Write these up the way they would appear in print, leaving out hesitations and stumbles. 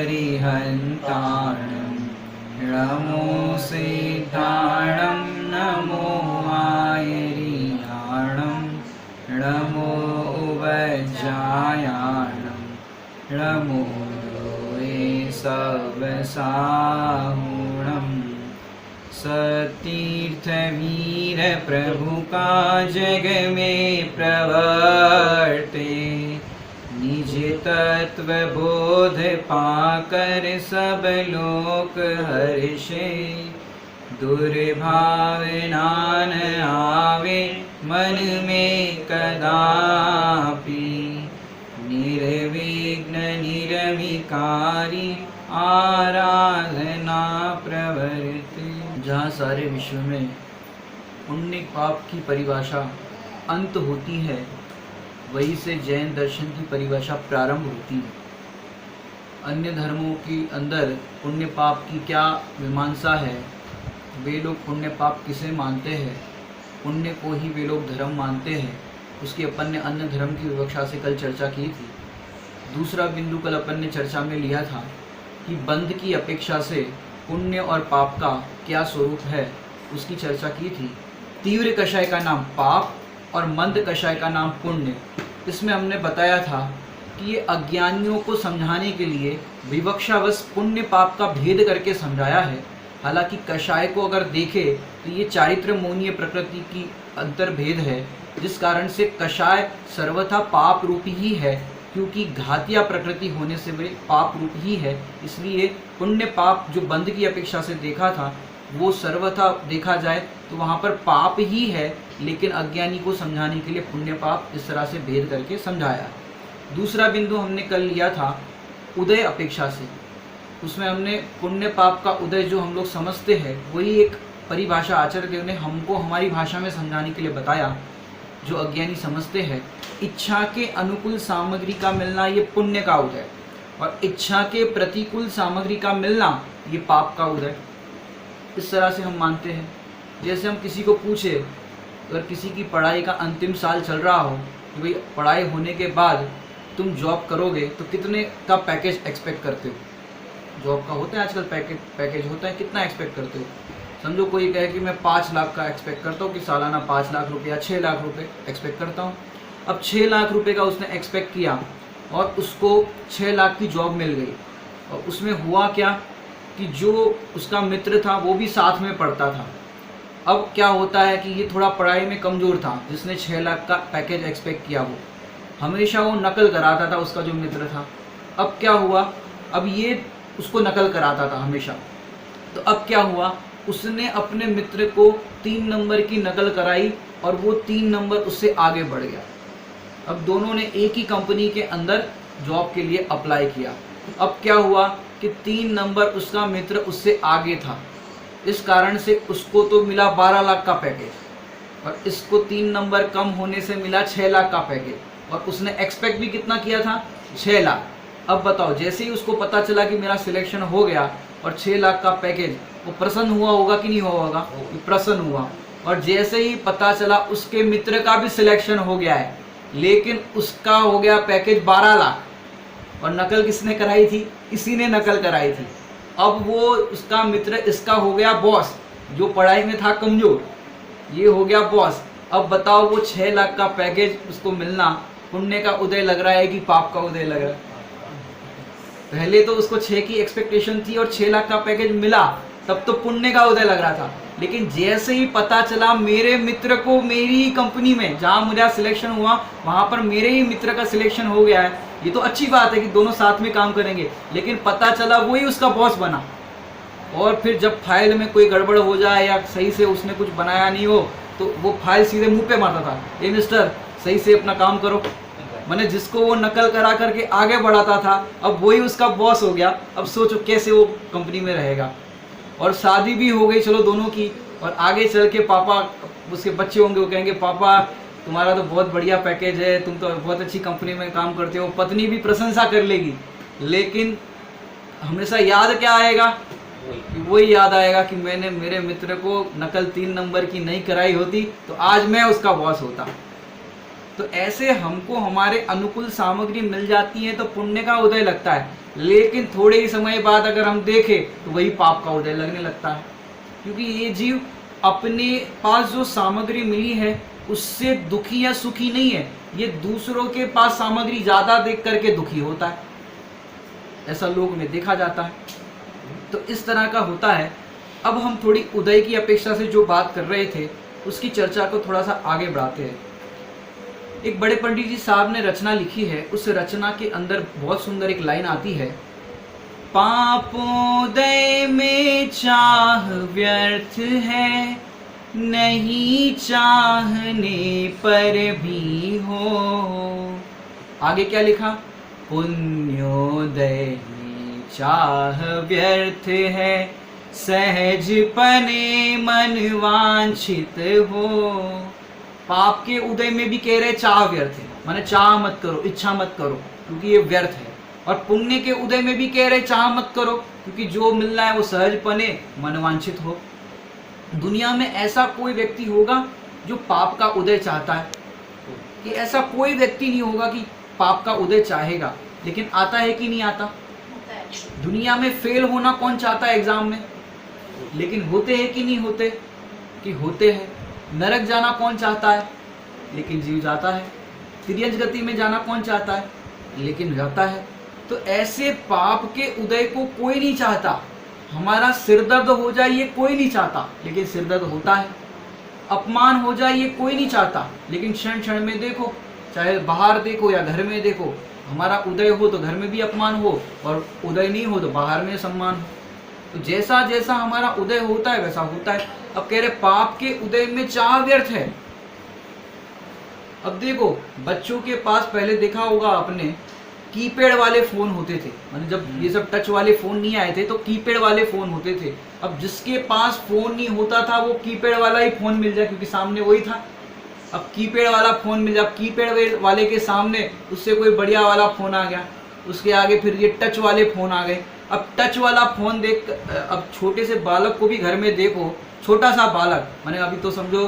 अरिहन्ताणं नमो सिद्धाणं नमो आयरिहाणं नमो उवज्जायाणं नमो सवसाहुणं सतीर्थवीर प्रभु का जग में प्रवर्ते निज तत्व बोध पाकर सब लोक हर्षे दुर्भावना न आवे मन में कदापि निर्विघ्न निर्विकारी आराधना प्रवर्ते। जहाँ सारे विश्व में पुण्य पाप की परिभाषा अंत होती है, वहीं से जैन दर्शन की परिभाषा प्रारंभ होती है। अन्य धर्मों के अंदर पुण्य पाप की क्या मीमांसा है, वे लोग पुण्य पाप किसे मानते हैं, पुण्य को ही वे लोग धर्म मानते हैं, उसकी अपन ने अन्य धर्म की विवक्षा से कल चर्चा की थी। दूसरा बिंदु कल अपन ने चर्चा में लिया था कि बंध की अपेक्षा से पुण्य और पाप का क्या स्वरूप है, उसकी चर्चा की थी। तीव्र कषाय का नाम पाप और मंद कषाय का नाम पुण्य। इसमें हमने बताया था कि ये अज्ञानियों को समझाने के लिए विवक्षावश पुण्य पाप का भेद करके समझाया है। हालांकि कषाय को अगर देखे तो ये चारित्र मोनीय प्रकृति की अंतर्भेद है, जिस कारण से कषाय सर्वथा पाप रूपी ही है, क्योंकि घातिया प्रकृति होने से वे पाप रूप ही है। इसलिए पुण्य पाप जो बंध की अपेक्षा से देखा था, वो सर्वथा देखा जाए तो वहाँ पर पाप ही है, लेकिन अज्ञानी को समझाने के लिए पुण्य पाप इस तरह से भेद करके समझाया। दूसरा बिंदु हमने कल लिया था उदय अपेक्षा से। उसमें हमने पुण्य पाप का उदय जो हम लोग समझते हैं, वही एक परिभाषा आचार्य देव ने हमको हमारी भाषा में समझाने के लिए बताया। जो अज्ञानी समझते हैं इच्छा के अनुकूल सामग्री का मिलना ये पुण्य का उदय, और इच्छा के प्रतिकूल सामग्री का मिलना ये पाप का उदय। इस तरह से हम मानते हैं। जैसे हम किसी को पूछे, अगर किसी की पढ़ाई का अंतिम साल चल रहा हो कि भाई पढ़ाई होने के बाद तुम जॉब करोगे तो कितने का पैकेज एक्सपेक्ट करते हो। जॉब का होता है आजकल पैकेज होता है, कितना एक्सपेक्ट करते हो। समझो कोई कहे कि मैं 5 लाख का एक्सपेक्ट करता हूँ, कि सालाना 5 लाख रुपया 6 लाख रुपए एक्सपेक्ट करता हूँ। अब 6 लाख रुपए का उसने एक्सपेक्ट किया और उसको 6 लाख की जॉब मिल गई, और उसमें हुआ क्या कि जो उसका मित्र था वो भी साथ में पढ़ता था। अब क्या होता है कि ये थोड़ा पढ़ाई में कमज़ोर था, जिसने 6 लाख का पैकेज एक्सपेक्ट किया, वो हमेशा वो नकल कराता था उसका जो मित्र था। अब क्या हुआ, अब ये उसको नकल कराता था हमेशा, तो अब क्या हुआ, उसने अपने मित्र को 3 नंबर की नकल कराई और वो 3 नंबर उससे आगे बढ़ गया। अब दोनों ने एक ही कंपनी के अंदर जॉब के लिए अप्लाई किया। अब क्या हुआ कि 3 नंबर उसका मित्र उससे आगे था, इस कारण से उसको तो मिला 12 लाख का पैकेज, और इसको 3 नंबर कम होने से मिला 6 लाख का पैकेज, और उसने एक्सपेक्ट भी कितना किया था, 6 लाख। अब बताओ, जैसे ही उसको पता चला कि मेरा सिलेक्शन हो गया और 6 लाख का पैकेज, वो प्रसन्न हुआ होगा कि नहीं हुआ होगा, प्रसन्न हुआ। और जैसे ही पता चला उसके मित्र का भी सिलेक्शन हो गया है, लेकिन उसका हो गया पैकेज 12 लाख, और नकल किसने कराई थी, इसी ने नकल कराई थी। अब वो उसका मित्र इसका हो गया बॉस, जो पढ़ाई में था कमजोर, ये हो गया बॉस। अब बताओ, वो 6 लाख का पैकेज उसको मिलना पुण्य का उदय लग रहा है कि पाप का उदय लग रहा है। पहले तो उसको 6 की एक्सपेक्टेशन थी और 6 लाख का पैकेज मिला, तब तो पुण्य का उदय लग रहा था। लेकिन जैसे ही पता चला मेरे मित्र को मेरी ही कंपनी में जहां मेरा सिलेक्शन हुआ वहां पर मेरे ही मित्र का सिलेक्शन हो गया है, ये तो अच्छी बात है कि दोनों साथ में काम करेंगे, लेकिन पता चला वही उसका बॉस बना। और फिर जब फाइल में कोई गड़बड़ हो जाए या सही से उसने कुछ बनाया नहीं हो, तो वो फाइल सीधे मुंह पे मारता था, ए मिस्टर सही से अपना काम करो। मैंने जिसको वो नकल करा करके आगे बढ़ाता था, अब वही उसका बॉस हो गया। अब सोचो कैसे वो कंपनी में रहेगा। और शादी भी हो गई चलो दोनों की, और आगे चल के पापा, उसके बच्चे होंगे, वो कहेंगे पापा तुम्हारा तो बहुत बढ़िया पैकेज है, तुम तो बहुत अच्छी कंपनी में काम करते हो। पत्नी भी प्रशंसा कर लेगी, लेकिन हमेशा याद क्या आएगा, वही याद आएगा कि मैंने मेरे मित्र को नकल 3 नंबर की नहीं कराई होती तो आज मैं उसका बॉस होता। तो ऐसे हमको हमारे अनुकूल सामग्री मिल जाती है तो पुण्य का उदय लगता है, लेकिन थोड़े ही समय बाद अगर हम देखें तो वही पाप का उदय लगने लगता है, क्योंकि ये जीव अपने पास जो सामग्री मिली है उससे दुखी या सुखी नहीं है, ये दूसरों के पास सामग्री ज़्यादा देख करके दुखी होता है, ऐसा लोग में देखा जाता है। तो इस तरह का होता है। अब हम थोड़ी उदय की अपेक्षा से जो बात कर रहे थे उसकी चर्चा को थोड़ा सा आगे बढ़ाते हैं। एक बड़े पंडित जी साहब ने रचना लिखी है, उस रचना के अंदर बहुत सुंदर एक लाइन आती है, पापोदय में चाह व्यर्थ है, नहीं चाहने पर भी हो। आगे क्या लिखा, पुण्योदय में चाह व्यर्थ है, सहज पने मन वांछित हो। पाप के उदय में भी कह रहे चाह व्यर्थ है, माने चाह मत करो, इच्छा मत करो, क्योंकि ये व्यर्थ है। और पुण्य के उदय में भी कह रहे चाह मत करो, क्योंकि जो मिलना है वो सहज पने मनवांछित हो। दुनिया में ऐसा कोई व्यक्ति होगा जो पाप का उदय चाहता है? कि ऐसा कोई व्यक्ति नहीं होगा कि पाप का उदय चाहेगा, लेकिन आता है कि नहीं आता? दुनिया में फेल होना कौन चाहता है एग्जाम में? लेकिन होते हैं कि नहीं होते? कि होते हैं। नरक जाना कौन चाहता है? लेकिन जीव जाता है। तिर्यंच गति में जाना कौन चाहता है? लेकिन जाता है। तो ऐसे पाप के उदय को कोई नहीं चाहता। हमारा सिर दर्द हो जाए ये कोई नहीं चाहता, लेकिन सिर दर्द होता है। अपमान हो जाए ये कोई नहीं चाहता, लेकिन क्षण क्षण में देखो, चाहे बाहर देखो या घर में देखो, हमारा उदय हो तो घर में भी अपमान हो, और उदय नहीं हो तो बाहर में सम्मान हो। तो जैसा जैसा हमारा उदय होता है वैसा होता है। अब कह रहे पाप के उदय में चाह व्यर्थ है। अब देखो, बच्चों के पास पहले देखा होगा आपने, कीपैड वाले फोन होते थे, मतलब जब ये सब टच वाले फोन नहीं आए थे तो कीपैड वाले फोन होते थे। अब जिसके पास फोन नहीं होता था वो कीपैड वाला ही फोन मिल जाए, क्योंकि सामने वही था। अब कीपैड वाला फोन मिल जाए, कीपैड वाले के सामने उससे कोई बढ़िया वाला फोन आ गया, उसके आगे फिर ये टच वाले फोन आ गए। अब टच वाला फोन देख, अब छोटे से बालक को भी घर में देखो, छोटा सा बालक, माने अभी तो समझो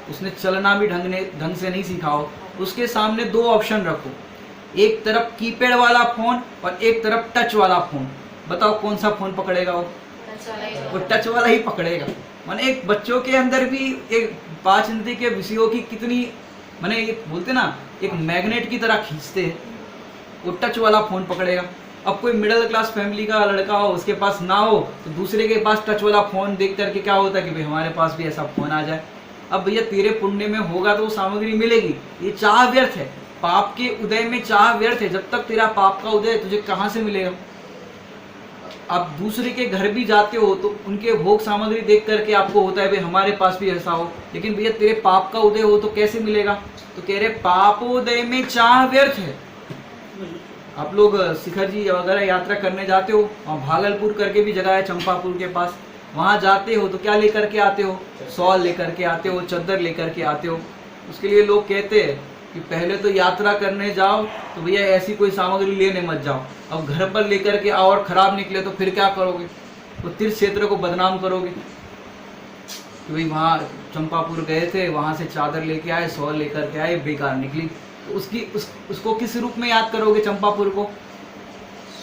उसने चलना भी ढंग से नहीं सीखा हो, उसके सामने दो ऑप्शन रखो, एक तरफ कीपैड वाला फोन और एक तरफ टच वाला फोन। बताओ कौन सा फोन पकड़ेगा? वो टच वाला ही पकड़ेगा। माने एक बच्चों के अंदर भी एक 5 इंद्रिय के विषयों की कितनी, माने एक बोलते ना, एक मैग्नेट की तरह खींचते हैं, वो टच वाला फोन पकड़ेगा। अब कोई मिडिल क्लास फैमिली का लड़का हो, उसके पास ना हो, तो दूसरे के पास टच वाला फोन देख करके क्या होता है कि भाई हमारे पास भी ऐसा फोन आ जाए। अब भैया तेरे पुण्य में होगा तो वो सामग्री मिलेगी। ये चाह व्यर्थ है, पाप के उदय में चाह व्यर्थ है। जब तक तेरा पाप का उदय तुझे कहाँ से मिलेगा? आप दूसरे के घर भी जाते हो तो उनके भोग सामग्री देख करके आपको होता है भाई हमारे पास भी ऐसा हो, लेकिन भैया तेरे पाप का उदय हो तो कैसे मिलेगा? तो कह रहे पापोदय में चाह व्यर्थ है। आप लोग शिखर जी वगैरह यात्रा करने जाते हो, वहाँ भागलपुर करके भी जगह है चंपापुर के पास, वहाँ जाते हो तो क्या लेकर के आते हो? शॉल लेकर के आते हो, चद्दर लेकर के आते हो। उसके लिए लोग कहते हैं कि पहले तो यात्रा करने जाओ तो भैया ऐसी कोई सामग्री लेने मत जाओ, अब घर पर लेकर के आओ और खराब निकले तो फिर क्या करोगे? तो तीर्थ क्षेत्र को बदनाम करोगे कि भाई वहाँ चंपापुर गए थे, वहाँ से चादर लेके आए, शॉल लेकर के आए, बेकार निकली। तो उसको किस रूप में याद करोगे? चंपापुर को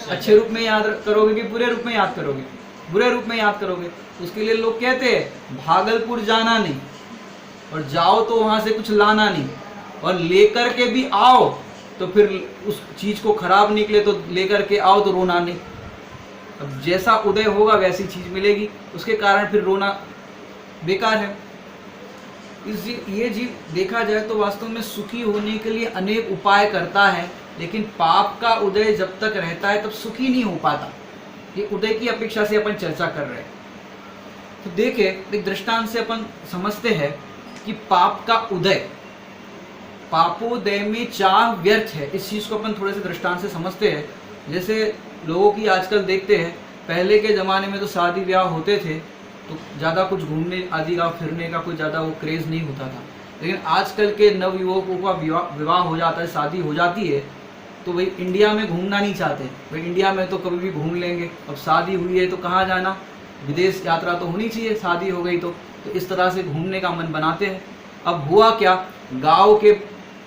अच्छे रूप में याद करोगे कि बुरे रूप में याद करोगे? बुरे रूप में याद करोगे। उसके लिए लोग कहते हैं भागलपुर जाना नहीं, और जाओ तो वहाँ से कुछ लाना नहीं, और लेकर के भी आओ तो फिर उस चीज़ को खराब निकले तो लेकर के आओ तो रोना नहीं। अब जैसा उदय होगा वैसी चीज़ मिलेगी, उसके कारण फिर रोना बेकार है। ये जीव देखा जाए तो वास्तव में सुखी होने के लिए अनेक उपाय करता है, लेकिन पाप का उदय जब तक रहता है तब सुखी नहीं हो पाता। ये उदय की अपेक्षा से अपन चर्चा कर रहे हैं। तो देखे एक दृष्टांत से अपन समझते हैं कि पाप का उदय, पापोदय में चाह व्यर्थ है। इस चीज़ को अपन थोड़े से दृष्टांत से समझते हैं। जैसे लोगों की आजकल देखते हैं, पहले के ज़माने में तो शादी ब्याह होते थे तो ज़्यादा कुछ घूमने आदि का फिरने का कोई ज़्यादा वो क्रेज़ नहीं होता था, लेकिन आजकल के नवयुवकों का विवाह हो जाता है, शादी हो जाती है तो भाई इंडिया में घूमना नहीं चाहते। भाई इंडिया में तो कभी भी घूम लेंगे, अब शादी हुई है तो कहाँ जाना, विदेश यात्रा तो होनी चाहिए, शादी हो गई तो इस तरह से घूमने का मन बनाते हैं। अब हुआ क्या, गांव के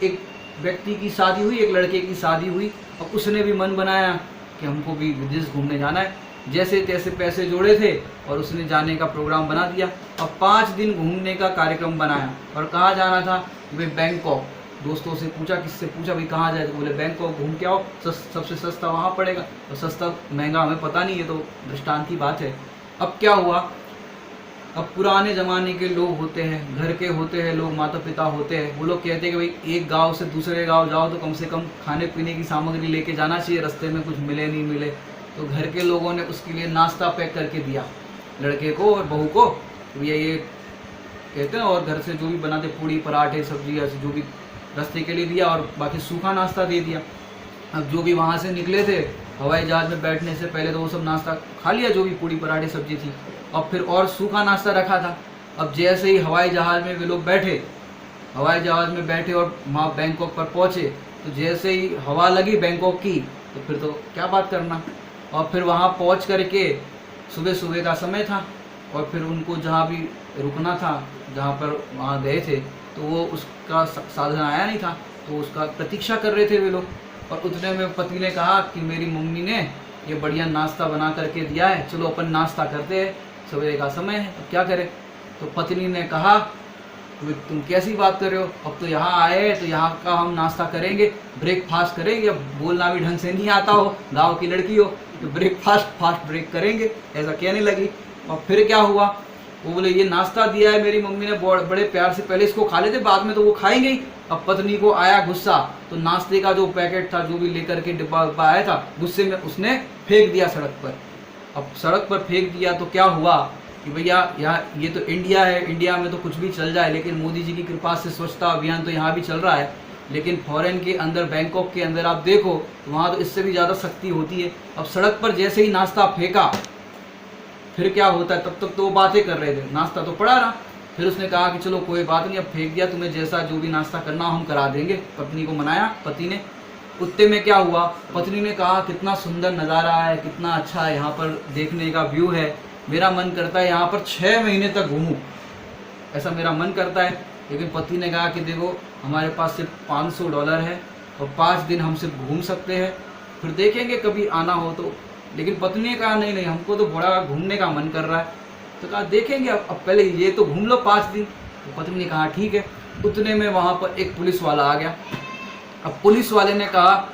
एक व्यक्ति की शादी हुई, एक लड़के की शादी हुई। अब उसने भी मन बनाया कि हमको भी विदेश घूमने जाना है। जैसे तैसे पैसे जोड़े थे और उसने जाने का प्रोग्राम बना दिया। अब 5 दिन घूमने का कार्यक्रम बनाया। और कहाँ जाना था? भाई बैंकॉक। दोस्तों से पूछा, किससे पूछा भाई कहाँ जाए? तो बोले बैंकॉक घूम के आओ, सबसे सस्ता वहाँ पड़ेगा। और सस्ता महंगा हमें पता नहीं है, तो दृष्टांत की बात है। अब क्या हुआ, अब पुराने ज़माने के लोग होते हैं, घर के होते हैं लोग, माता पिता होते हैं, वो लोग कहते हैं कि भाई एक गांव से दूसरे गांव जाओ तो कम से कम खाने पीने की सामग्री लेके जाना चाहिए, रास्ते में कुछ मिले नहीं मिले। तो घर के लोगों ने उसके लिए नाश्ता पैक करके दिया लड़के को और बहू को। भैया ये कहते हैं, और घर से जो भी बनाते पूड़ी पराठे सब्जी ऐसे जो भी रास्ते के लिए दिया, और बाकी सूखा नाश्ता दे दिया। अब जो भी वहाँ से निकले थे हवाई जहाज़ में बैठने से पहले तो वो सब नाश्ता खा लिया, जो भी पूड़ी पराठे सब्जी थी। और फिर और सूखा नाश्ता रखा था। अब जैसे ही हवाई जहाज़ में वे लोग बैठे, हवाई जहाज़ में बैठे और वहाँ बैंकॉक पर पहुँचे, तो जैसे ही हवा लगी बैंकॉक की, तो फिर तो क्या बात करना। और फिर वहाँ पहुँच करके सुबह सुबह का समय था, और फिर उनको जहाँ भी रुकना था, जहाँ पर वहाँ गए थे, तो वो उसका साधन आया नहीं था, तो उसका प्रतीक्षा कर रहे थे वे लोग। और उतने में पति ने कहा कि मेरी मम्मी ने ये बढ़िया नाश्ता बना करके दिया है, चलो अपन नाश्ता करते हैं, सवेरे का समय है, अब क्या करें। तो पत्नी ने कहा तुम कैसी बात कर रहे हो, अब तो यहाँ आए हैं तो यहाँ का हम नाश्ता करेंगे, ब्रेकफास्ट करेंगे। अब बोलना भी ढंग से नहीं आता हो, गाँव की लड़की हो, तो फास्ट ब्रेक करेंगे, ऐसा कहने लगी। और फिर क्या हुआ, वो बोले ये नाश्ता दिया है मेरी मम्मी ने बड़े प्यार से, पहले इसको खा लेते, बाद में तो वो खाएंगे ही। अब पत्नी को आया गुस्सा, तो नाश्ते का जो पैकेट था, जो भी लेकर के डिब्बा आया था, गुस्से में उसने फेंक दिया सड़क पर। अब सड़क पर फेंक दिया तो क्या हुआ कि भैया यहाँ ये तो इंडिया है, इंडिया में तो कुछ भी चल जाए, लेकिन मोदी जी की कृपा से स्वच्छता अभियान तो यहाँ भी चल रहा है। लेकिन फॉरेन के अंदर, बैंकॉक के अंदर आप देखो तो वहाँ तो इससे भी ज़्यादा सख्ती होती है। अब सड़क पर जैसे ही नाश्ता फेंका, फिर क्या होता है, तब तक तो वो बातें कर रहे थे, नाश्ता तो पड़ा रहा। फिर उसने कहा कि चलो कोई बात नहीं, अब फेंक दिया, तुम्हें जैसा जो भी नाश्ता करना हम करा देंगे। पत्नी को मनाया पति ने। उतने में क्या हुआ, पत्नी ने कहा कितना सुंदर नज़ारा है, कितना अच्छा है, यहाँ पर देखने का व्यू है, मेरा मन करता है यहाँ पर 6 महीने तक घूमूं, ऐसा मेरा मन करता है। लेकिन पति ने कहा कि देखो हमारे पास सिर्फ $500 है और 5 दिन हम सिर्फ घूम सकते हैं, फिर देखेंगे कभी आना हो तो। लेकिन पत्नी ने कहा नहीं हमको तो बड़ा घूमने का मन कर रहा है। तो कहा देखेंगे, अब पहले ये तो घूम लो 5 दिन। तो पत्नी ने कहा ठीक है। उतने में वहाँ पर एक पुलिस वाला आ गया। अब पुलिस वाले ने कहा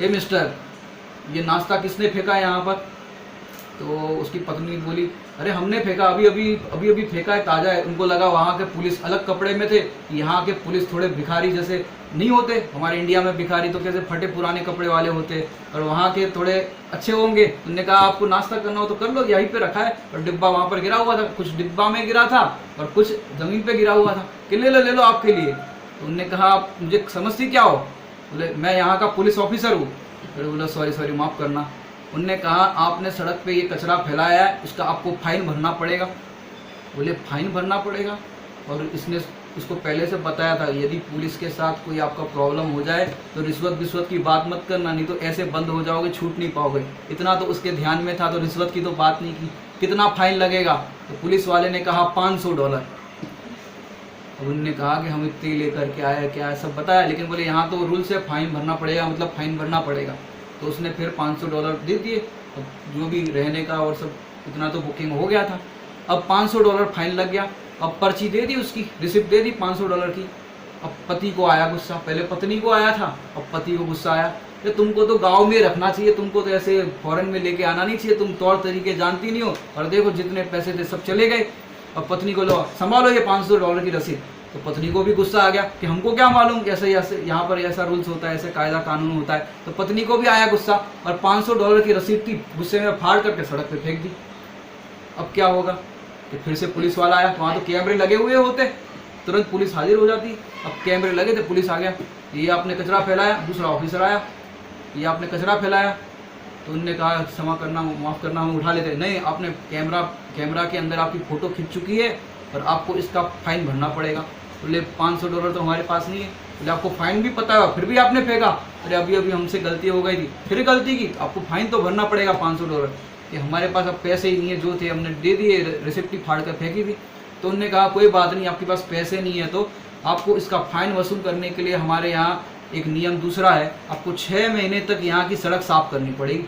ए मिस्टर, ये नाश्ता किसने फेंका यहाँ पर? तो उसकी पत्नी बोली अरे हमने फेंका, अभी फेंका है, ताज़ा है। उनको लगा वहाँ के पुलिस अलग कपड़े में थे, यहाँ के पुलिस थोड़े भिखारी जैसे नहीं होते, हमारे इंडिया में भिखारी तो कैसे फटे पुराने कपड़े वाले होते, और वहाँ के थोड़े अच्छे होंगे। उन्होंने कहा आपको नाश्ता करना हो तो कर लो, यहीं पे रखा है। और डिब्बा वहाँ पर गिरा हुआ था, कुछ डिब्बा में गिरा था और कुछ ज़मीन पे गिरा हुआ था कि ले लो आपके लिए। तो उन्होंने कहा आप मुझे समझती क्या हो? बोले मैं यहाँ का पुलिस ऑफिसर हूँ। फिर बोला सॉरी माफ़ करना। उनने कहा आपने सड़क पे ये कचरा फैलाया है, उसका आपको फाइन भरना पड़ेगा। बोले फाइन भरना पड़ेगा? और इसने उसको पहले से बताया था यदि पुलिस के साथ कोई आपका प्रॉब्लम हो जाए तो रिश्वत की बात मत करना, नहीं तो ऐसे बंद हो जाओगे, छूट नहीं पाओगे। इतना तो उसके ध्यान में था, तो रिश्वत की तो बात नहीं की। कितना फाइन लगेगा? तो पुलिस वाले ने कहा $500। अब उन्होंने कहा कि हम इतने लेकर के आए, क्या है सब बताया, लेकिन बोले यहाँ तो रूल से फाइन भरना पड़ेगा, मतलब फाइन भरना पड़ेगा। तो उसने फिर $500 दे दिए। अब जो भी रहने का और सब इतना तो बुकिंग हो गया था। अब $500 फाइन लग गया। अब पर्ची दे दी, उसकी रिसिप्ट दे दी $500 की। अब पति को आया गुस्सा, पहले पत्नी को आया था, अब पति को गुस्सा आया कि तुमको तो गांव में रखना चाहिए, तुमको तो ऐसे फॉरेन में लेके आना नहीं चाहिए, तुम तौर तरीके जानती नहीं हो, और देखो जितने पैसे थे सब चले गए। अब पत्नी को लो संभालो ये $500 की रसीद। तो पत्नी को भी गुस्सा आ गया कि हमको क्या मालूम ऐसे यहाँ पर ऐसा रूल्स होता है, ऐसे कायदा कानून होता है। तो पत्नी को भी आया गुस्सा और $500 की रसीद थी, गुस्से में फाड़ करके सड़क पे फेंक दी। अब क्या होगा कि फिर से पुलिस वाला आया, वहाँ तो कैमरे लगे हुए होते, तुरंत पुलिस हाजिर हो जाती। अब कैमरे लगे थे, पुलिस आ गया, ये आपने कचरा फैलाया। दूसरा ऑफिसर आया, ये आपने कचरा फैलाया। तो उनने कहा क्षमा करना, माफ़ करना, हम उठा लेते। नहीं, आपने कैमरा के अंदर आपकी फ़ोटो खिंच चुकी है और आपको इसका फाइन भरना पड़ेगा। बोले $500 तो हमारे पास नहीं है। बोले आपको फाइन भी पता है, फिर भी आपने फेंका। अरे अभी हमसे गलती हो गई थी, फिर गलती की, आपको फाइन तो भरना पड़ेगा $500। कि हमारे पास अब पैसे ही नहीं है, जो थे हमने दे दिए, रिसिप्ट ही फाड़ कर फेंकी थी। तो उन्होंने कहा कोई बात नहीं, आपके पास पैसे नहीं है तो आपको इसका फाइन वसूल करने के लिए हमारे यहाँ एक नियम दूसरा है, आपको 6 महीने तक यहाँ की सड़क साफ करनी पड़ेगी।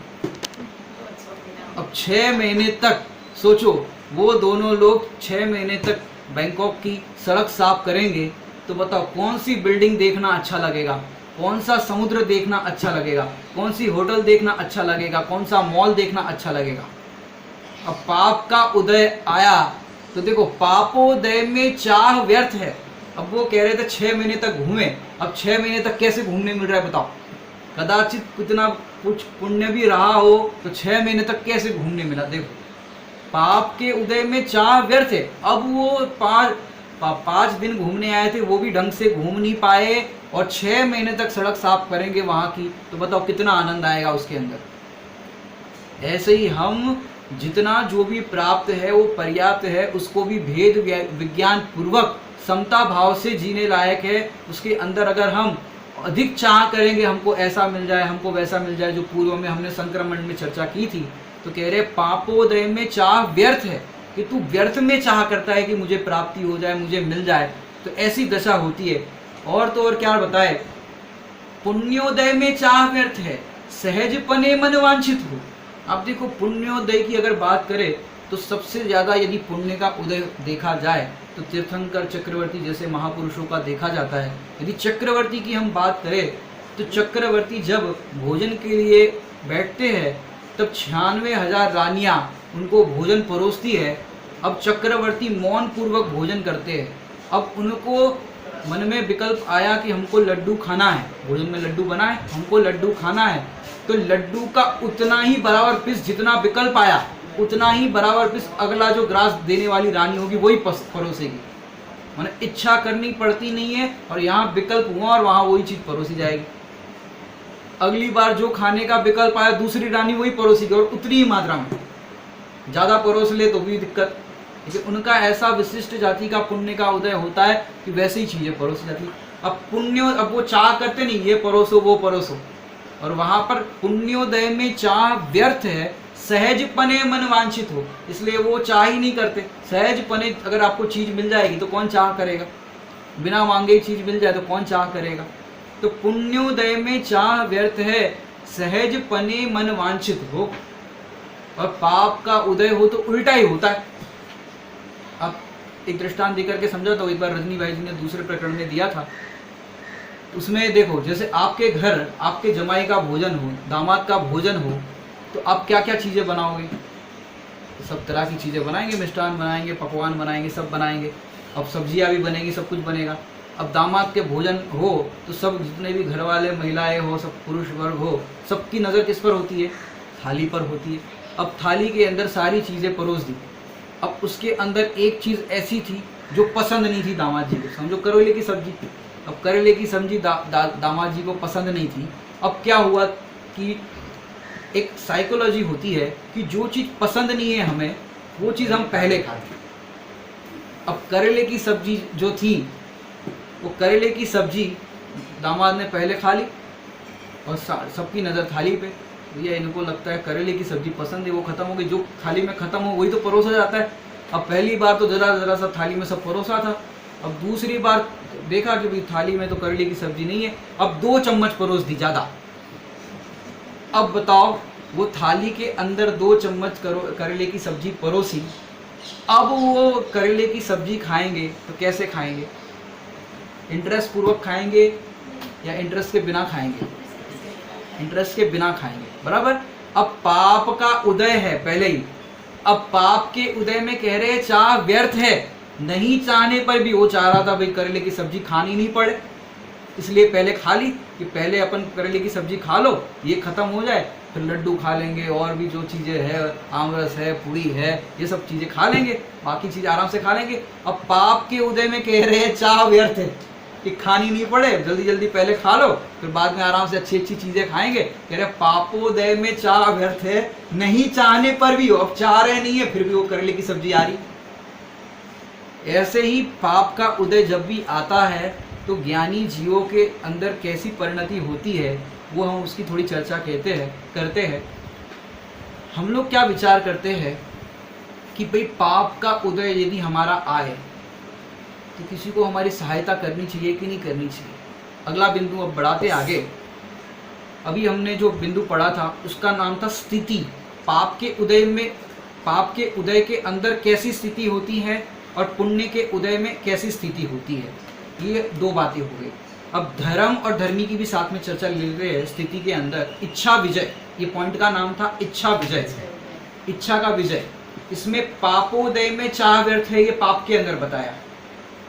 अब 6 महीने तक सोचो, वो दोनों लोग 6 महीने तक बैंकॉक की सड़क साफ करेंगे, तो बताओ कौन सी बिल्डिंग देखना अच्छा लगेगा, कौन सा समुद्र देखना अच्छा लगेगा, कौन सी होटल देखना अच्छा लगेगा, कौन सा मॉल देखना अच्छा लगेगा। अब पाप का उदय आया तो देखो, पापोदय में चाह व्यर्थ है। अब वो कह रहे थे 6 महीने तक घूमे, अब 6 महीने तक कैसे घूमने मिल रहा है बताओ। कदाचित कितना कुछ पुण्य भी रहा हो तो 6 महीने तक कैसे घूमने मिला। देखो, पाप के उदय में चाह व्यर्थ है। अब वो 5 दिन घूमने आए थे, वो भी ढंग से घूम नहीं पाए, और 6 महीने तक सड़क साफ करेंगे वहां की, तो बताओ कितना आनंद आएगा उसके अंदर। ऐसे ही हम जितना जो भी प्राप्त है वो पर्याप्त है, उसको भी भेद विज्ञान पूर्वक समता भाव से जीने लायक है। उसके अंदर अगर हम अधिक चाह करेंगे, हमको ऐसा मिल जाए, हमको वैसा मिल जाए, जो पूर्व में हमने संक्रमण में चर्चा की थी, तो कह रहे पापोदय में चाह व्यर्थ है, कि तू व्यर्थ में चाह करता है कि मुझे प्राप्ति हो जाए, मुझे मिल जाए, तो ऐसी दशा होती है। और तो और क्या बताए, पुण्योदय में चाह व्यर्थ है, सहजपने मन वांछित हो। अब देखो, पुण्योदय की अगर बात करें तो सबसे ज्यादा यदि पुण्य का उदय देखा जाए तो तीर्थंकर चक्रवर्ती जैसे महापुरुषों का देखा जाता है। यदि चक्रवर्ती की हम बात करें तो चक्रवर्ती जब भोजन के लिए बैठते हैं तब 96,000 रानियां उनको भोजन परोसती है। अब चक्रवर्ती मौन पूर्वक भोजन करते हैं। अब उनको मन में विकल्प आया कि हमको लड्डू खाना है, भोजन में लड्डू बना है, हमको लड्डू खाना है, तो लड्डू का उतना ही बराबर पीस, जितना विकल्प आया उतना ही बराबर पीस अगला जो ग्रास देने वाली रानी होगी वही परोसेगी। माने इच्छा करनी पड़ती नहीं है, और यहाँ विकल्प हुआ और वहां वही चीज परोसी जाएगी। अगली बार जो खाने का विकल्प आया दूसरी रानी वही परोसेगी, और उतनी ही मात्रा में। ज्यादा परोस ले तो भी दिक्कत। लेकिन उनका ऐसा विशिष्ट जाति का पुण्य का उदय होता है कि वैसे ही चीजें परोसी जाती। अब पुण्य, अब वो चाह करते नहीं ये परोसो वो परोसो, और वहां पर पुण्योदय में चाह व्यर्थ है, सहजपने मन वांछित हो, इसलिए वो चाह ही नहीं करते। सहजपने, अगर आपको चीज मिल जाएगी तो कौन चाह करेगा, बिना मांगे ही चीज मिल जाए तो कौन चाह करेगा। तो पुण्योदय में चाह व्यर्थ है, सहजपने मन वांछित हो, और पाप का उदय हो तो उल्टा ही होता है। अब एक दृष्टांत देकर के समझा तो एक बार रजनी भाई जी ने दूसरे प्रकरण में दिया था। उसमें देखो, जैसे आपके घर आपके जमाई का भोजन हो, दामाद का भोजन हो, तो आप क्या क्या चीज़ें बनाओगे, सब तरह की चीज़ें बनाएंगे, मिष्ठान बनाएंगे, पकवान बनाएंगे, सब बनाएंगे। अब सब्जियां भी बनेगी, सब कुछ बनेगा। अब दामाद के भोजन हो तो सब जितने भी घर वाले महिलाएं हो, सब पुरुष वर्ग हो, सबकी नज़र किस पर होती है, थाली पर होती है। अब थाली के अंदर सारी चीज़ें परोस दी। अब उसके अंदर एक चीज़ ऐसी थी जो पसंद नहीं थी दामाद जी को, समझो करेले की सब्जी। अब करेले की सब्जी दामाद जी को पसंद नहीं थी। अब क्या हुआ कि एक साइकोलॉजी होती है कि जो चीज़ पसंद नहीं है हमें, वो चीज़ हम पहले खाते हैं। अब करेले की सब्जी जो थी, वो करेले की सब्जी दामाद ने पहले खा ली, और सबकी नज़र थाली पे। भैया इनको लगता है करेले की सब्जी पसंद है, वो खत्म हो गई, जो थाली में खत्म हो वही तो परोसा जाता है। अब पहली बार तो जरा सा थाली में सब परोसा था। अब दूसरी बार देखा कि भाई थाली में तो करेले की सब्जी नहीं है, अब 2 चम्मच परोस दी ज़्यादा। अब बताओ, वो थाली के अंदर 2 चम्मच करेले की सब्जी परोसी। अब वो करेले की सब्जी खाएंगे तो कैसे खाएंगे, इंटरेस्ट पूर्वक खाएंगे या इंटरेस्ट के बिना खाएंगे, इंटरेस्ट के बिना खाएंगे, बराबर। अब पाप का उदय है पहले ही। अब पाप के उदय में कह रहे चाह व्यर्थ है, नहीं चाहने पर भी वो चाह रहा था भाई करेले की सब्जी खानी नहीं पड़े, इसलिए पहले खा ली कि पहले अपन करेले की सब्जी खा लो, ये खत्म हो जाए, फिर लड्डू खा लेंगे, और भी जो चीज़ें है, आमरस है, पूड़ी है, ये सब चीज़ें खा लेंगे, बाकी चीज़ें आराम से खा लेंगे। अब पाप के उदय में कह रहे हैं चाह व्यर्थ है कि खानी नहीं पड़े, जल्दी जल्दी पहले खा लो, फिर बाद में आराम से अच्छी अच्छी चीज़ें खाएंगे। कह रहे पापोदय में चाह व्यर्थ है, नहीं चाहने पर भी हो, अब चाह रहे नहीं है फिर भी वो करेले की सब्जी आ रही। ऐसे ही पाप का उदय जब भी आता है तो ज्ञानी जीवों के अंदर कैसी परिणति होती है, वो हम उसकी थोड़ी चर्चा करते हैं। हम लोग क्या विचार करते हैं कि भाई पाप का उदय यदि हमारा आए तो किसी को हमारी सहायता करनी चाहिए कि नहीं करनी चाहिए। अगला बिंदु अब बढ़ाते आगे। अभी हमने जो बिंदु पढ़ा था उसका नाम था स्थिति। पाप के उदय के अंदर कैसी स्थिति होती है और पुण्य के उदय में कैसी स्थिति होती है, ये दो बातें हो गई। अब धर्म और धर्मी की भी साथ में चर्चा ले रहे हैं। स्थिति के अंदर इच्छा विजय, ये पॉइंट का नाम था इच्छा विजय, इच्छा का विजय। इसमें पापोदय में चाह व्यर्थ है, ये पाप के अंदर बताया।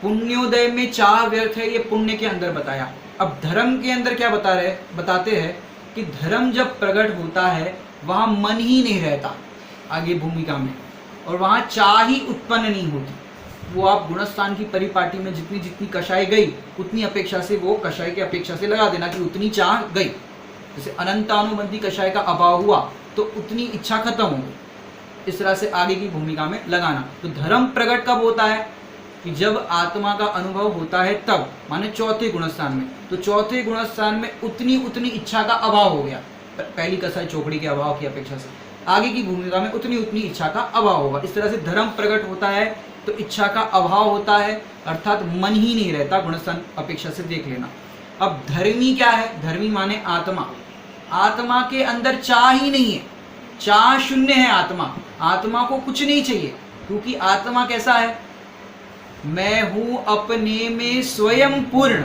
पुण्योदय में चाह व्यर्थ है, ये पुण्य के अंदर बताया। अब धर्म के अंदर क्या बताते हैं कि धर्म जब प्रकट होता है वहाँ मन ही नहीं रहता आगे भूमिका में, और वहाँ चाह ही उत्पन्न नहीं होती। वो आप गुणस्थान की परिपाटी में जितनी जितनी कषाय गई उतनी अपेक्षा से, वो कषाय की अपेक्षा से लगा देना कि उतनी चाह गई। जैसे अनंतानुबंधी कषाय का अभाव हुआ तो उतनी इच्छा खत्म हो गई। इस तरह से आगे की भूमिका में लगाना। तो धर्म प्रकट कब होता है कि जब आत्मा का अनुभव होता है तब, माने चौथे गुणस्थान में। तो चौथे गुणस्थान में उतनी उतनी इच्छा का अभाव हो गया, पहली कसाई चौकड़ी के अभाव की अपेक्षा से। आगे की भूमिका में उतनी उतनी इच्छा का अभाव होगा। इस तरह से धर्म प्रकट होता है तो इच्छा का अभाव होता है, अर्थात मन ही नहीं रहता। गुणस्थान अपेक्षा से देख लेना। अब धर्मी क्या है? धर्मी माने आत्मा। आत्मा के अंदर चाह ही नहीं है, चाह शून्य है आत्मा। आत्मा को कुछ नहीं चाहिए, क्योंकि आत्मा कैसा है? मैं हूं अपने में स्वयं पूर्ण,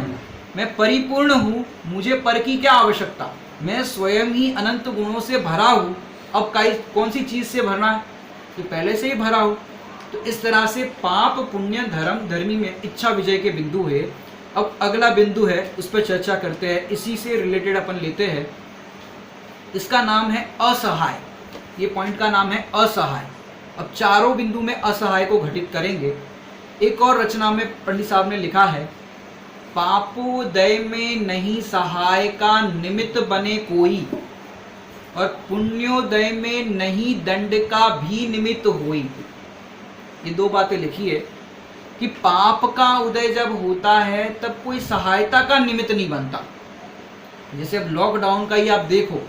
मैं परिपूर्ण हूं, मुझे पर की क्या आवश्यकता? मैं स्वयं ही अनंत गुणों से भरा हूं। अब कौन सी चीज से भरना है? तो पहले से ही भरा हूं। तो इस तरह से पाप पुण्य धर्म धर्मी में इच्छा विजय के बिंदु है। अब अगला बिंदु है, उस पर चर्चा करते हैं। इसी से रिलेटेड अपन लेते हैं, इसका नाम है असहाय। ये पॉइंट का नाम है असहाय। अब चारों बिंदु में असहाय को घटित करेंगे। एक और रचना में पंडित साहब ने लिखा है, पापोदय में नहीं सहाय का निमित्त बने कोई, और पुण्योदय में नहीं दंड का भी निमित्त होई। ये दो बातें लिखी है कि पाप का उदय जब होता है तब कोई सहायता का निमित्त नहीं बनता। जैसे अब लॉकडाउन का ही आप देखो,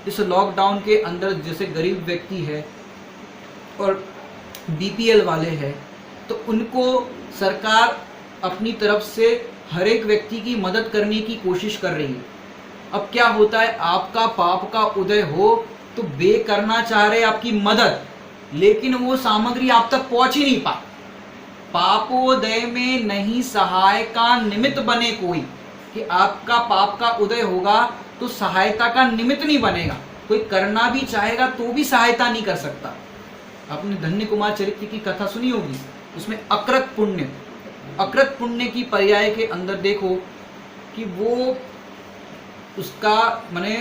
इस लॉकडाउन के अंदर जैसे गरीब व्यक्ति है और बीपीएल वाले हैं, तो उनको सरकार अपनी तरफ से हर एक व्यक्ति की मदद करने की कोशिश कर रही है। अब क्या होता है, आपका पाप का उदय हो तो वे करना चाह रहे आपकी मदद, लेकिन वो सामग्री आप तक पहुंच ही नहीं पा। पापोदय में नहीं सहाय का निमित्त बने कोई, कि आपका पाप का उदय होगा तो सहायता का निमित्त नहीं बनेगा। कोई करना भी चाहेगा तो भी सहायता नहीं कर सकता। आपने धन्य कुमार चरित्र की कथा सुनी होगी, उसमें अकृत पुण्य की पर्याय के अंदर देखो कि वो उसका माने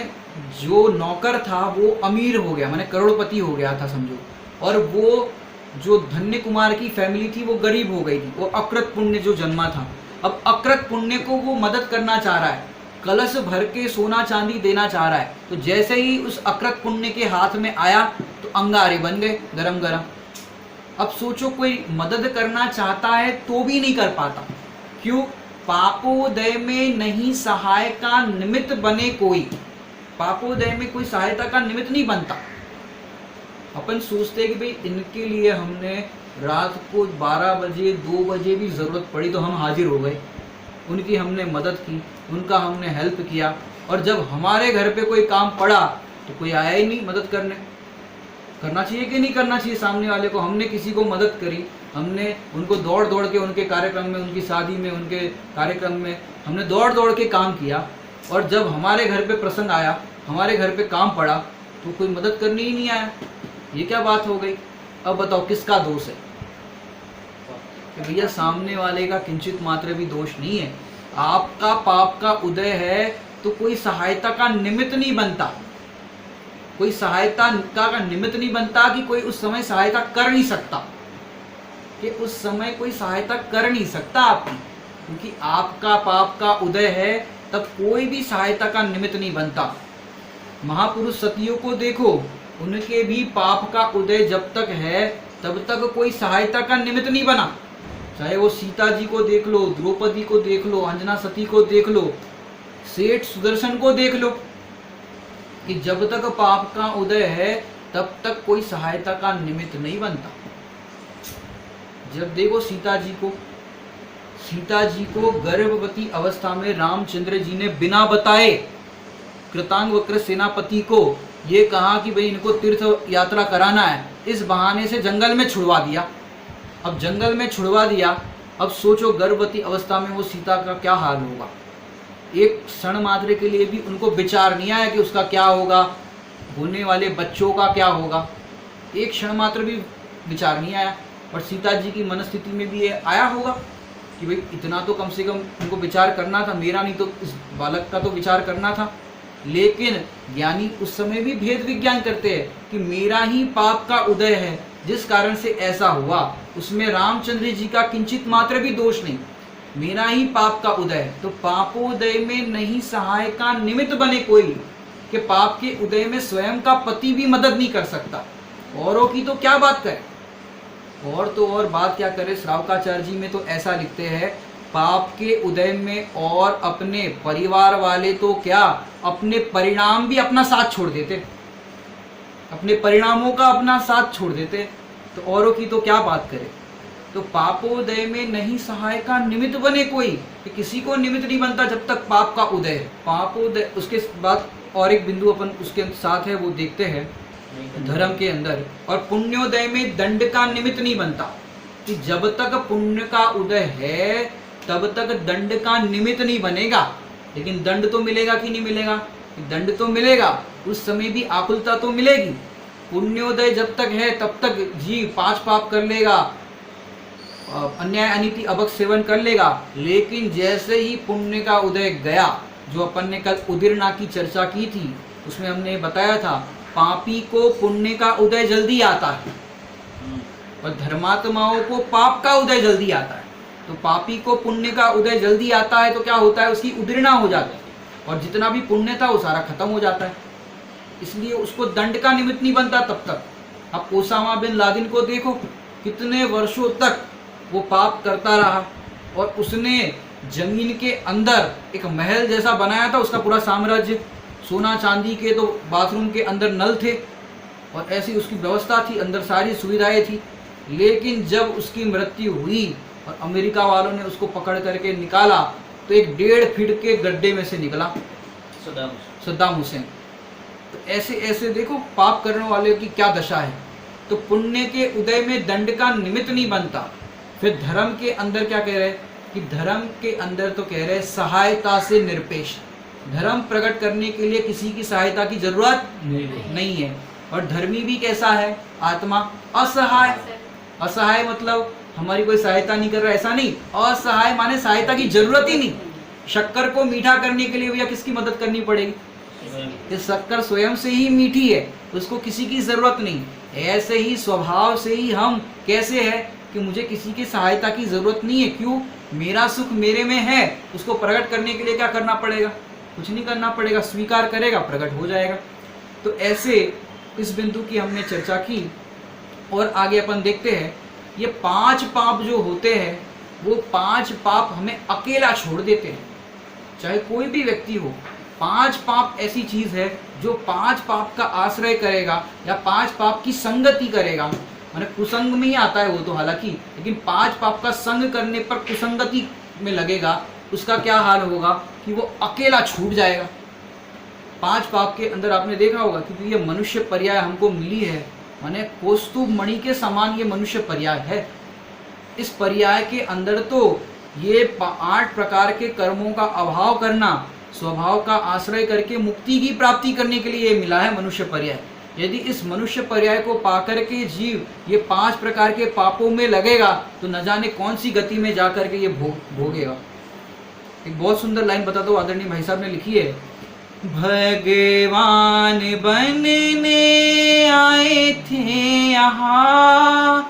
जो नौकर था वो अमीर हो गया, माने करोड़पति हो गया था समझो, और वो जो धन्य कुमार की फैमिली थी वो गरीब हो गई थी। वो अकृत पुण्य जो जन्मा था, अब अकृत पुण्य को वो मदद करना चाह रहा है, कलश भर के सोना चांदी देना चाह रहा है। तो जैसे ही उस अकृत पुण्य के हाथ में आया तो अंगारे बन गए गरम गरम। अब सोचो, कोई मदद करना चाहता है तो भी नहीं कर पाता। क्यों? पापोदय में नहीं सहाय का निमित्त बने कोई। पापोदय में कोई सहायता का निमित्त नहीं बनता। अपन सोचते हैं कि भाई इनके लिए हमने रात को 12 बजे 2 बजे भी ज़रूरत पड़ी तो हम हाजिर हो गए, उनकी हमने मदद की, उनका हमने हेल्प किया, और जब हमारे घर पे कोई काम पड़ा तो कोई आया ही नहीं मदद करने। करना चाहिए कि नहीं करना चाहिए सामने वाले को? हमने किसी को मदद करी, हमने उनको दौड़ दौड़ के उनके कार्यक्रम में, उनकी शादी में, उनके कार्यक्रम में हमने दौड़ दौड़ के काम किया, और जब हमारे घर पे प्रसंग आया, हमारे घर पे काम पड़ा तो कोई मदद करने ही नहीं आया। ये क्या बात हो गई? अब बताओ किसका दोष है? कि भैया सामने वाले का किंचित मात्र भी दोष नहीं है। आपका पाप का उदय है तो कोई सहायता का निमित्त नहीं बनता, कोई सहायता का निमित्त नहीं बनता कि कोई उस समय सहायता कर नहीं सकता, कि उस समय कोई सहायता कर नहीं सकता आपकी, क्योंकि आपका पाप का उदय है तब कोई भी सहायता का निमित्त नहीं बनता। महापुरुष सतियों को देखो, उनके भी पाप का उदय जब तक है तब तक कोई सहायता का निमित्त नहीं बना। चाहे वो सीता जी को देख लो, द्रौपदी को देख लो, अंजना सती को देख लो, सेठ सुदर्शन को देख लो, कि जब तक पाप का उदय है तब तक कोई सहायता का निमित्त नहीं बनता। जब देखो सीता जी को, सीता जी को गर्भवती अवस्था में रामचंद्र जी ने बिना बताए कृतांग वक्र सेनापति को ये कहा कि भाई इनको तीर्थ यात्रा कराना है, इस बहाने से जंगल में छुड़वा दिया। अब जंगल में छुड़वा दिया, अब सोचो गर्भवती अवस्था में वो सीता का क्या हाल होगा। एक क्षण मात्र के लिए भी उनको विचार नहीं आया कि उसका क्या होगा, होने वाले बच्चों का क्या होगा, एक क्षण मात्र भी विचार नहीं आया। और सीता जी की मनस्थिति में भी ये आया होगा कि भाई इतना तो कम से कम उनको विचार करना था, मेरा नहीं तो इस बालक का तो विचार करना था। लेकिन ज्ञानी उस समय भी भेद विज्ञान करते हैं कि मेरा ही पाप का उदय है जिस कारण से ऐसा हुआ, उसमें रामचंद्र जी का किंचित मात्र भी दोष नहीं, मेरा ही पाप का उदय। तो पापोदय में नहीं सहाय का निमित्त बने कोई, कि पाप के उदय में स्वयं का पति भी मदद नहीं कर सकता, औरों की तो क्या बात करे। और तो और बात क्या करे, श्रावकाचार्य जी में तो ऐसा लिखते हैं, पाप के उदय में और अपने परिवार वाले तो क्या, अपने परिणाम भी अपना साथ छोड़ देते, अपने परिणामों का अपना साथ छोड़ देते, तो औरों की तो क्या बात करे। तो पापोदय में नहीं सहाय का निमित्त बने कोई, कि किसी को निमित्त नहीं बनता जब तक पाप का उदय है। पापोदय, उसके बाद और एक बिंदु अपन उसके साथ है वो देखते हैं धर्म के अंदर। और पुण्योदय में दंड का निमित्त नहीं बनता, कि जब तक पुण्य का उदय है तब तक दंड का निमित्त नहीं बनेगा। लेकिन दंड तो मिलेगा कि नहीं मिलेगा, दंड तो मिलेगा, उस समय भी आकुलता तो मिलेगी। पुण्योदय जब तक है तब तक जीव 5 पाप कर लेगा, अन्याय अनीति अभक्त सेवन कर लेगा। लेकिन जैसे ही पुण्य का उदय गया, जो अपन ने कल उदीर्णा की चर्चा की थी, उसमें हमने बताया था पापी को पुण्य का उदय जल्दी आता है और धर्मात्माओं को पाप का उदय जल्दी आता है। तो पापी को पुण्य का उदय जल्दी आता है तो क्या होता है, उसकी उदीर्णा हो जाती है और जितना भी पुण्य था वो सारा खत्म हो जाता है, इसलिए उसको दंड का निमित्त नहीं बनता तब तक। अब ओसामा बिन लादेन को देखो, कितने वर्षों तक वो पाप करता रहा और उसने जमीन के अंदर एक महल जैसा बनाया था, उसका पूरा साम्राज्य, सोना चांदी के तो बाथरूम के अंदर नल थे और ऐसी उसकी व्यवस्था थी, अंदर सारी सुविधाएं थी। लेकिन जब उसकी मृत्यु हुई और अमेरिका वालों ने उसको पकड़ करके निकाला तो एक 1.5 फीट के गड्ढे में से निकला सद्दाम हुसैन। तो ऐसे ऐसे देखो पाप करने वाले की क्या दशा है। तो पुण्य के उदय में दंड का निमित्त नहीं बनता। फिर धर्म के अंदर क्या कह रहे हैं कि धर्म के अंदर तो कह रहे हैं सहायता से निरपेक्ष, धर्म प्रकट करने के लिए किसी की सहायता की जरूरत नहीं है। और धर्मी भी कैसा है, आत्मा असहाय। असहाय मतलब हमारी कोई सहायता नहीं कर रहा, ऐसा नहीं। असहाय माने सहायता की जरूरत ही नहीं। शक्कर को मीठा करने के लिए भैया किसकी मदद करनी पड़ेगी, कि शक्कर स्वयं से ही मीठी है, उसको किसी की जरूरत नहीं। ऐसे ही स्वभाव से ही हम कैसे है कि मुझे किसी की सहायता की जरूरत नहीं है। क्यों, मेरा सुख मेरे में है, उसको प्रकट करने के लिए क्या करना पड़ेगा, कुछ नहीं करना पड़ेगा, स्वीकार करेगा, प्रकट हो जाएगा। तो ऐसे इस बिंदु की हमने चर्चा की और आगे अपन देखते हैं। ये 5 पाप जो होते हैं वो 5 पाप हमें अकेला छोड़ देते हैं, चाहे कोई भी व्यक्ति हो। 5 पाप ऐसी चीज है जो 5 पाप का आश्रय करेगा या 5 पाप की संगति करेगा, माने कुसंग में ही आता है वो तो हालांकि, लेकिन 5 पाप का संग करने पर कुसंगति में लगेगा, उसका क्या हाल होगा कि वो अकेला छूट जाएगा। 5 पाप के अंदर आपने देखा होगा क्योंकि ये मनुष्य पर्याय हमको मिली है, माने कौस्तुभ मणि के समान ये मनुष्य पर्याय है। इस पर्याय के अंदर तो ये 8 प्रकार के कर्मों का अभाव करना, स्वभाव का आश्रय करके मुक्ति की प्राप्ति करने के लिए ये मिला है मनुष्य पर्याय। यदि इस मनुष्य पर्याय को पाकर के जीव ये 5 प्रकार के पापों में लगेगा तो न जाने कौन सी गति में जाकर के ये भोगेगा। एक बहुत सुंदर लाइन बता दो, आदरणीय भाई साहब ने लिखी है, भगवान बनने आए थे यहाँ,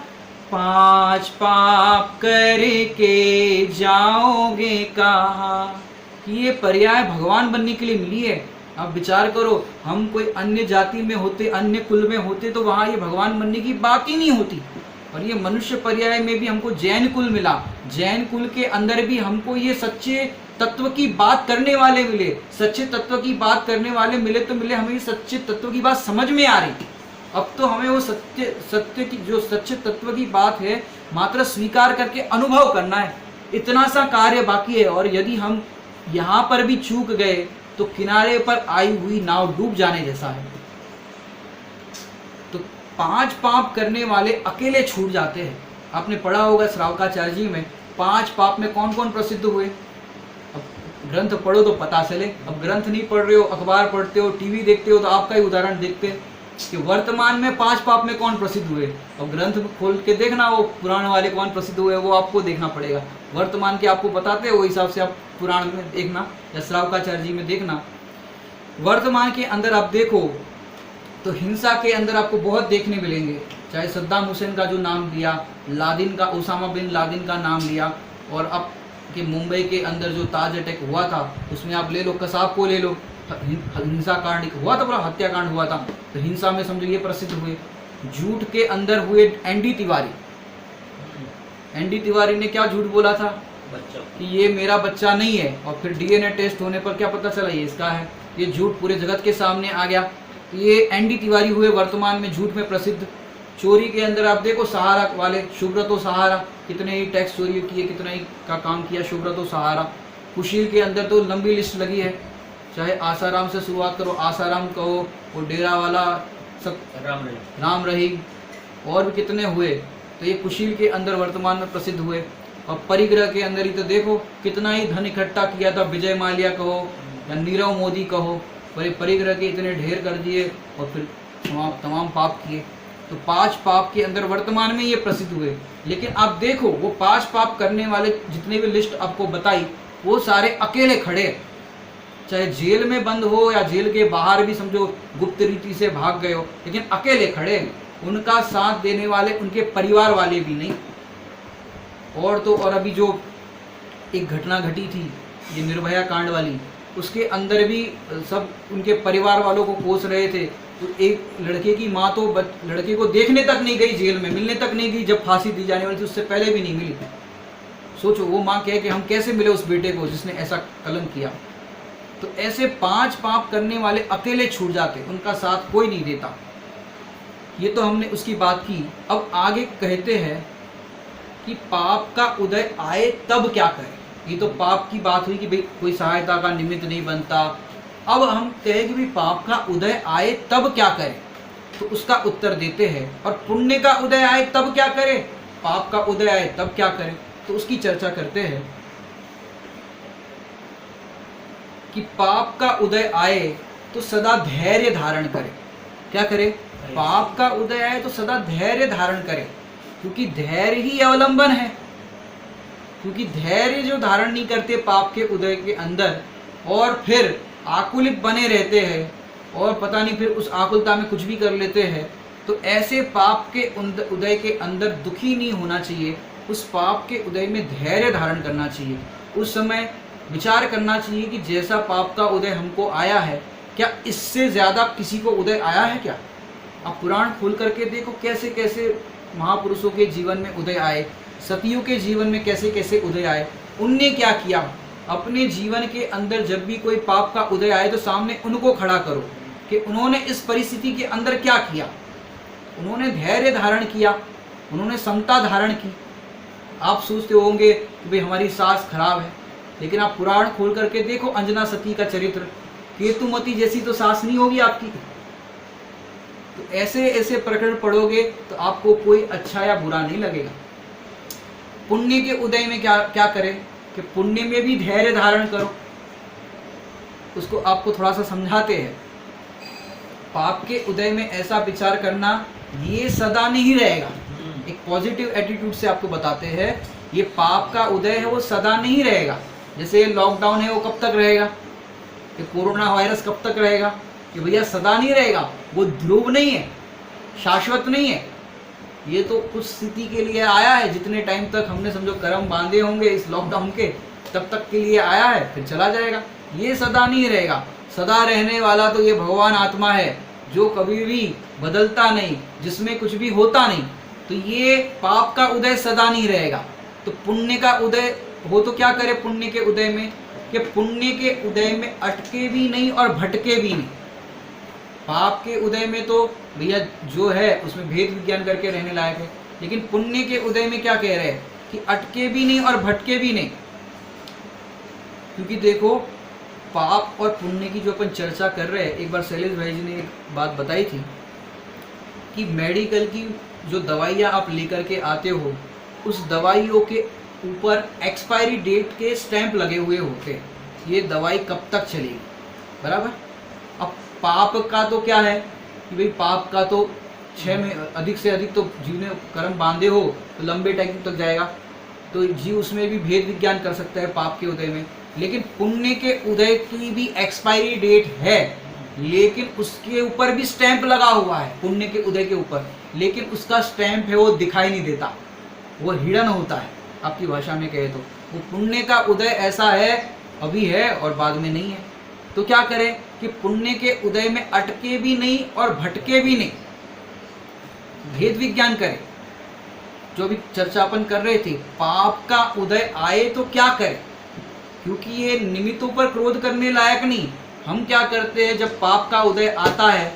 5 पाप करके जाओगे कहाँ। ये पर्याय भगवान बनने के लिए मिली है। आप विचार करो, हम कोई अन्य जाति में होते, अन्य कुल में होते तो वहाँ ये भगवान बनने की बात ही नहीं होती। और ये मनुष्य पर्याय में भी हमको जैन कुल मिला, जैन कुल के अंदर भी हमको ये सच्चे तत्व की बात करने वाले मिले। सच्चे तत्व की बात करने वाले मिले तो मिले, हमें सच्चे तत्व की बात समझ में आ रही। अब तो हमें वो सत्य की जो सच्चे तत्व की बात है मात्र स्वीकार करके अनुभव करना है। इतना सा कार्य बाकी है, और यदि हम यहाँ पर भी चूक गए तो किनारे पर आई हुई नाव डूब जाने जैसा है। तो 5 पाप करने वाले अकेले छूट जाते हैं। आपने पढ़ा होगा श्रावकाचार्य जी में 5 पाप में कौन कौन प्रसिद्ध हुए। अब ग्रंथ पढ़ो तो पता चले, अब ग्रंथ नहीं पढ़ रहे हो, अखबार पढ़ते हो, टीवी देखते हो, तो आपका ही उदाहरण देखते हैं कि वर्तमान में 5 पाप में कौन प्रसिद्ध हुए। अब ग्रंथ खोल के देखना वो पुराण वाले कौन प्रसिद्ध हुए, वो आपको देखना पड़ेगा। वर्तमान के आपको बताते हैं, वो हिसाब से आप पुराण में देखना या श्रावकाचार्य जी में देखना। वर्तमान के अंदर आप देखो तो हिंसा के अंदर आपको बहुत देखने मिलेंगे। चाहे सद्दाम हुसैन का जो नाम लिया, लादिन का, उसामा बिन लादिन का नाम लिया, और अब कि मुंबई के अंदर जो ताज अटैक हुआ था उसमें आप ले लो, कसाब को ले लो, हिंसा कांड हुआ था, पूरा हत्याकांड हुआ था। तो हिंसा में समझो ये प्रसिद्ध हुए। झूठ के अंदर हुए एनडी तिवारी। एनडी तिवारी ने क्या झूठ बोला था कि ये मेरा बच्चा नहीं है, और फिर डीएनए टेस्ट होने पर क्या पता चला ये इसका है। ये झूठ पूरे जगत के सामने आ गया। तो ये एनडी तिवारी हुए वर्तमान में झूठ में प्रसिद्ध। चोरी के अंदर आप देखो सहारा वाले, सुब्रतो सहारा, कितने ही टैक्स चोरी किए, कितना ही का काम किया सुब्रतो सहारा। कुशील के अंदर तो लंबी लिस्ट लगी है, चाहे आसाराम से शुरुआत करो, आसाराम कहो, वो डेरा वाला सब, राम रहीम, और भी कितने हुए। तो ये कुशील के अंदर वर्तमान में प्रसिद्ध हुए। और परिग्रह के अंदर ही तो देखो कितना ही धन इकट्ठा किया था, विजय माल्या कहो या नीरव मोदी कहो, पर परिग्रह के इतने ढेर कर दिए और फिर तमाम पाप किए। तो 5 पाप के अंदर वर्तमान में ये प्रसिद्ध हुए। लेकिन आप देखो वो 5 पाप करने वाले जितने भी लिस्ट आपको बताई, वो सारे अकेले खड़े, चाहे जेल में बंद हो या जेल के बाहर भी समझो गुप्त रीति से भाग गए हो, लेकिन अकेले खड़े। उनका साथ देने वाले उनके परिवार वाले भी नहीं। और तो और अभी जो एक घटना घटी थी ये निर्भया कांड वाली, उसके अंदर भी सब उनके परिवार वालों को कोस रहे थे। तो एक लड़के की माँ तो लड़के को देखने तक नहीं गई, जेल में मिलने तक नहीं गई, जब फांसी दी जाने वाली थी उससे पहले भी नहीं मिली। सोचो वो माँ कहे कि हम कैसे मिले उस बेटे को जिसने ऐसा कलंक किया। तो ऐसे 5 पाप करने वाले अकेले छूट जाते, उनका साथ कोई नहीं देता। ये तो हमने उसकी बात की। अब आगे कहते हैं कि पाप का उदय आए तब क्या करें। ये तो पाप की बात हुई कि भाई कोई सहायता का निमित्त नहीं बनता। अब हम कहें कि भाई पाप का उदय आए तब क्या करें, तो उसका उत्तर देते हैं। और पुण्य का उदय आए तब क्या करें, पाप का उदय आए तब क्या करें, तो उसकी चर्चा करते हैं कि पाप का उदय आए तो सदा धैर्य धारण करें। क्या करें, पाप का उदय आए तो सदा धैर्य धारण करें, क्योंकि धैर्य ही अवलंबन है। क्योंकि धैर्य जो धारण नहीं करते पाप के उदय के अंदर, और फिर आकुलित बने रहते हैं, और पता नहीं फिर उस आकुलता में कुछ भी कर लेते हैं, तो ऐसे पाप के उदय के अंदर दुखी नहीं होना चाहिए। उस पाप के उदय में धैर्य धारण करना चाहिए। उस समय विचार करना चाहिए कि जैसा पाप का उदय हमको आया है, क्या इससे ज़्यादा किसी को उदय आया है क्या। आप पुराण खोल करके देखो कैसे कैसे महापुरुषों के जीवन में उदय आए, सतियों के जीवन में कैसे कैसे उदय आए, उनने क्या किया। अपने जीवन के अंदर जब भी कोई पाप का उदय आए तो सामने उनको खड़ा करो कि उन्होंने इस परिस्थिति के अंदर क्या किया। उन्होंने धैर्य धारण किया, उन्होंने समता धारण की। आप सोचते होंगे कि भाई हमारी सास खराब है, लेकिन आप पुराण खोल करके देखो अंजना सती का चरित्र, केतुमती जैसी तो सास नहीं होगी आपकी। तो ऐसे ऐसे प्रकरण पढ़ोगे तो आपको कोई अच्छा या बुरा नहीं लगेगा। पुण्य के उदय में क्या क्या करें कि पुण्य में भी धैर्य धारण करो। उसको आपको थोड़ा सा समझाते हैं। पाप के उदय में ऐसा विचार करना ये सदा नहीं रहेगा। एक पॉजिटिव एटीट्यूड से आपको बताते हैं ये पाप का उदय है वो सदा नहीं रहेगा। जैसे लॉकडाउन है वो कब तक रहेगा, ये कोरोना वायरस कब तक रहेगा, कि भैया सदा नहीं रहेगा। वो ध्रुव नहीं है, शाश्वत नहीं है। ये तो कुछ स्थिति के लिए आया है, जितने टाइम तक हमने समझो कर्म बांधे होंगे इस लॉकडाउन के, तब तक के लिए आया है, फिर चला जाएगा। ये सदा नहीं रहेगा। सदा रहने वाला तो ये भगवान आत्मा है जो कभी भी बदलता नहीं, जिसमें कुछ भी होता नहीं। तो ये पाप का उदय सदा नहीं रहेगा। तो पुण्य का उदय हो तो क्या करे पुण्य के उदय में, कि पुण्य के उदय में अटके भी नहीं और भटके भी नहीं। पाप के उदय में तो भैया जो है उसमें भेद विज्ञान करके रहने लायक है, लेकिन पुण्य के उदय में क्या कह रहे हैं कि अटके भी नहीं और भटके भी नहीं। क्योंकि देखो, पाप और पुण्य की जो अपन चर्चा कर रहे हैं, एक बार शैलेश भाई जी ने एक बात बताई थी कि मेडिकल की जो दवाइयाँ आप लेकर के आते हो, उस दवाइयों के ऊपर एक्सपायरी डेट के स्टैंप लगे हुए होते हैं, ये दवाई कब तक चलेगी, बराबर। अब पाप का तो क्या है कि भाई पाप का तो 6 में अधिक से अधिक तो जीव ने कर्म बांधे हो तो लंबे टाइम तक जाएगा, तो जीव उसमें भी भेद विज्ञान कर सकता है पाप के उदय में। लेकिन पुण्य के उदय की भी एक्सपायरी डेट है, लेकिन उसके ऊपर भी स्टैंप लगा हुआ है, पुण्य के उदय के ऊपर, लेकिन उसका स्टैंप है वो दिखाई नहीं देता, वो हिडन होता है, आपकी भाषा में कहे तो। वो पुण्य का उदय ऐसा है, अभी है और बाद में नहीं है। तो क्या करें कि पुण्य के उदय में अटके भी नहीं और भटके भी नहीं, भेद विज्ञान करें। जो भी चर्चा अपन कर रहे थे, पाप का उदय आए तो क्या करें, क्योंकि ये निमित्तों पर क्रोध करने लायक नहीं। हम क्या करते हैं, जब पाप का उदय आता है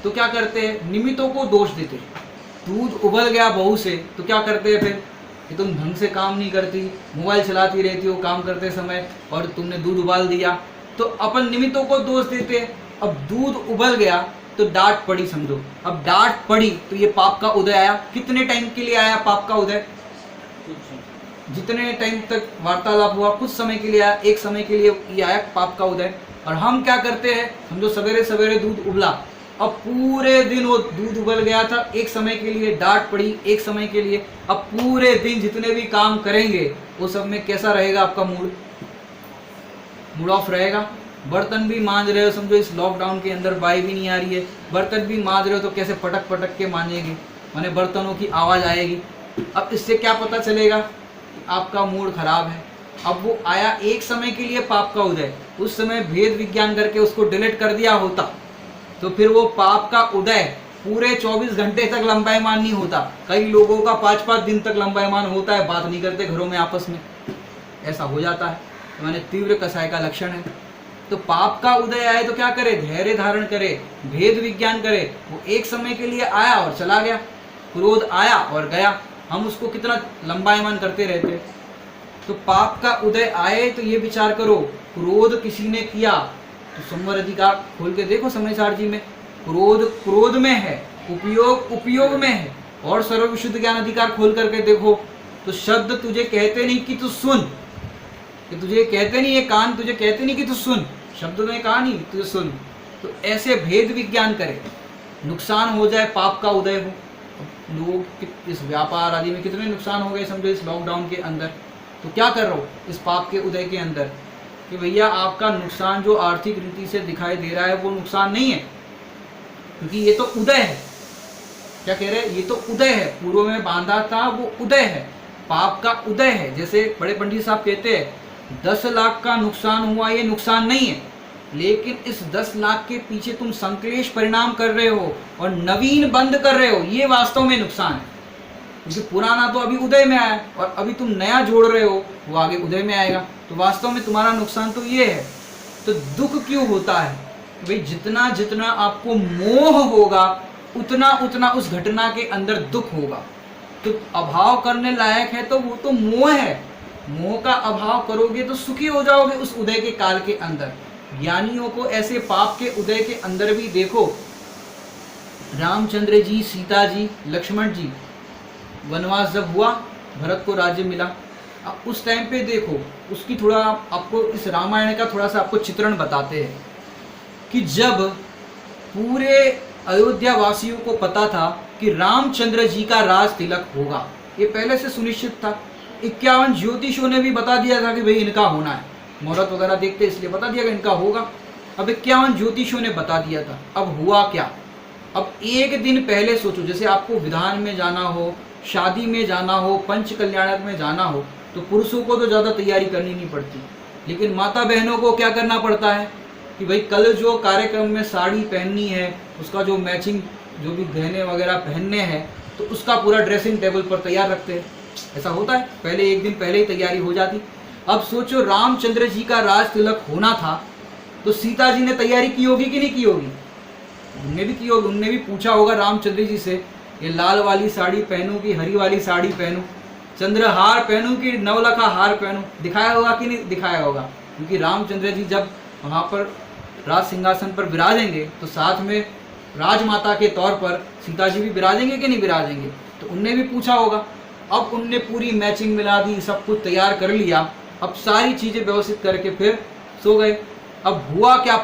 तो क्या करते हैं, निमित्तों को दोष देते हैं। दूध उबल गया बहू से तो क्या करते हैं फिर, कि तुम ढंग से काम नहीं करती, मोबाइल चलाती रहती हो काम करते समय और तुमने दूध उबाल दिया, तो अपन निमित्तों को दोष देते हैं। अब दूध उबल गया तो डांट पड़ी, समझो, अब डांट पड़ी तो ये पाप का उदय आया। कितने टाइम के लिए आया पाप का उदय, जितने टाइम तक वार्तालाप हुआ कुछ समय के लिए आया, एक समय के लिए ये आया पाप का उदय। और हम क्या करते हैं, समझो सवेरे सवेरे दूध उबला, अब पूरे दिन वो दूध उबल गया था, एक समय के लिए डांट पड़ी, एक समय के लिए, अब पूरे दिन जितने भी काम करेंगे वो सब में कैसा रहेगा आपका मूड ऑफ रहेगा। बर्तन भी मांज रहे हो, समझो इस लॉकडाउन के अंदर बाई भी नहीं आ रही है, बर्तन भी मांज रहे हो तो कैसे पटक पटक के मांजेंगे, माने बर्तनों की आवाज़ आएगी। अब इससे क्या पता चलेगा कि आपका मूड खराब है। अब वो आया एक समय के लिए पाप का उदय, उस समय भेद विज्ञान करके उसको डिलीट कर दिया होता तो फिर वो पाप का उदय पूरे 24 घंटे तक लंबायमान नहीं होता। कई लोगों का 5-5 दिन तक लंबायमान होता है, बात नहीं करते घरों में आपस में, ऐसा हो जाता है, तो मैंने तीव्र कसाय का लक्षण है। तो पाप का उदय आए तो क्या करे, धैर्य धारण करे, भेद विज्ञान करे। वो एक समय के लिए आया और चला गया, क्रोध आया और गया, हम उसको कितना लंबायमान करते रहते। तो पाप का उदय आए तो ये विचार करो, क्रोध किसी ने किया तो संवर अधिकार खोल के देखो समय सारजी में, क्रोध क्रोध में है, उपयोग उपयोग में है, और सर्वविशुद्ध ज्ञान अधिकार खोल करके देखो तो शब्द तुझे कहते नहीं कि तू सुन, कि तुझे कहते नहीं, ये कान तुझे कहते नहीं कि तू सुन, शब्द ने कहा नहीं तुझे सुन। तो ऐसे भेद विज्ञान करे, नुकसान हो जाए पाप का उदय हो। लोग इस व्यापार आदि में कितने नुकसान हो गए समझो इस लॉकडाउन के अंदर। तो क्या कर रहा हो इस पाप के उदय के अंदर कि भैया आपका नुकसान जो आर्थिक रीति से दिखाई दे रहा है वो नुकसान नहीं है, क्योंकि ये तो उदय है। क्या कह रहे हैं, ये तो उदय है, पूर्व में बांधा था वो उदय है, पाप का उदय है। जैसे बड़े पंडित साहब कहते हैं 10 लाख का नुकसान हुआ, ये नुकसान नहीं है, लेकिन इस 10 लाख के पीछे तुम संक्लेश परिणाम कर रहे हो और नवीन बंद कर रहे हो, ये वास्तव में नुकसान है। क्योंकि पुराना तो अभी उदय में आया और अभी तुम नया जोड़ रहे हो, वो आगे उदय में आएगा, तो वास्तव में तुम्हारा नुकसान तो ये है। तो दुख क्यों होता है भाई, जितना जितना आपको मोह होगा उतना उतना उस घटना के अंदर दुख होगा। तो अभाव करने लायक है तो वो तो मोह है, मोह का अभाव करोगे तो सुखी हो जाओगे उस उदय के काल के अंदर। ज्ञानियों को ऐसे पाप के उदय के अंदर भी देखो, रामचंद्र जी, सीता जी, लक्ष्मण जी, वनवास जब हुआ, भरत को राज्य मिला, अब उस टाइम पे देखो उसकी थोड़ा आपको इस रामायण का थोड़ा सा आपको चित्रण बताते हैं कि जब पूरे अयोध्या वासियों को पता था कि रामचंद्र जी का राज तिलक होगा, ये पहले से सुनिश्चित था। 51 ज्योतिषों ने भी बता दिया था कि भाई इनका होना है, मुहूर्त वगैरह देखते इसलिए बता दिया कि इनका होगा। अब 51 ज्योतिषों ने बता दिया था। अब हुआ क्या, अब एक दिन पहले सोचो, जैसे आपको विधान में जाना हो, शादी में जाना हो, पंच कल्याणक में जाना हो, तो पुरुषों को तो ज़्यादा तैयारी करनी नहीं पड़ती, लेकिन माता बहनों को क्या करना पड़ता है कि भाई कल जो कार्यक्रम में साड़ी पहननी है, उसका जो मैचिंग जो भी गहने वगैरह पहनने हैं, तो उसका पूरा ड्रेसिंग टेबल पर तैयार रखते हैं। ऐसा होता है, पहले एक दिन पहले ही तैयारी हो जाती। अब सोचो रामचंद्र जी का राज तिलक होना था, तो सीता जी ने तैयारी की होगी कि नहीं की होगी, उनने भी की होगी। उनने भी पूछा होगा रामचंद्र जी से, ये लाल वाली साड़ी पहनूं कि हरी वाली साड़ी पहनूं। चंद्रहार पहनूं कि नवलखा हार पहनूं, दिखाया होगा कि नहीं दिखाया होगा? क्योंकि रामचंद्र जी जब वहाँ पर राज सिंहासन पर विराजेंगे तो साथ में राजमाता के तौर पर सीता जी भी विराजेंगे कि नहीं विराजेंगे? तो उनने भी पूछा होगा। अब उनने पूरी मैचिंग मिला दी, सब कुछ तैयार कर लिया, अब सारी चीज़ें व्यवस्थित करके फिर सो गए। अब हुआ क्या?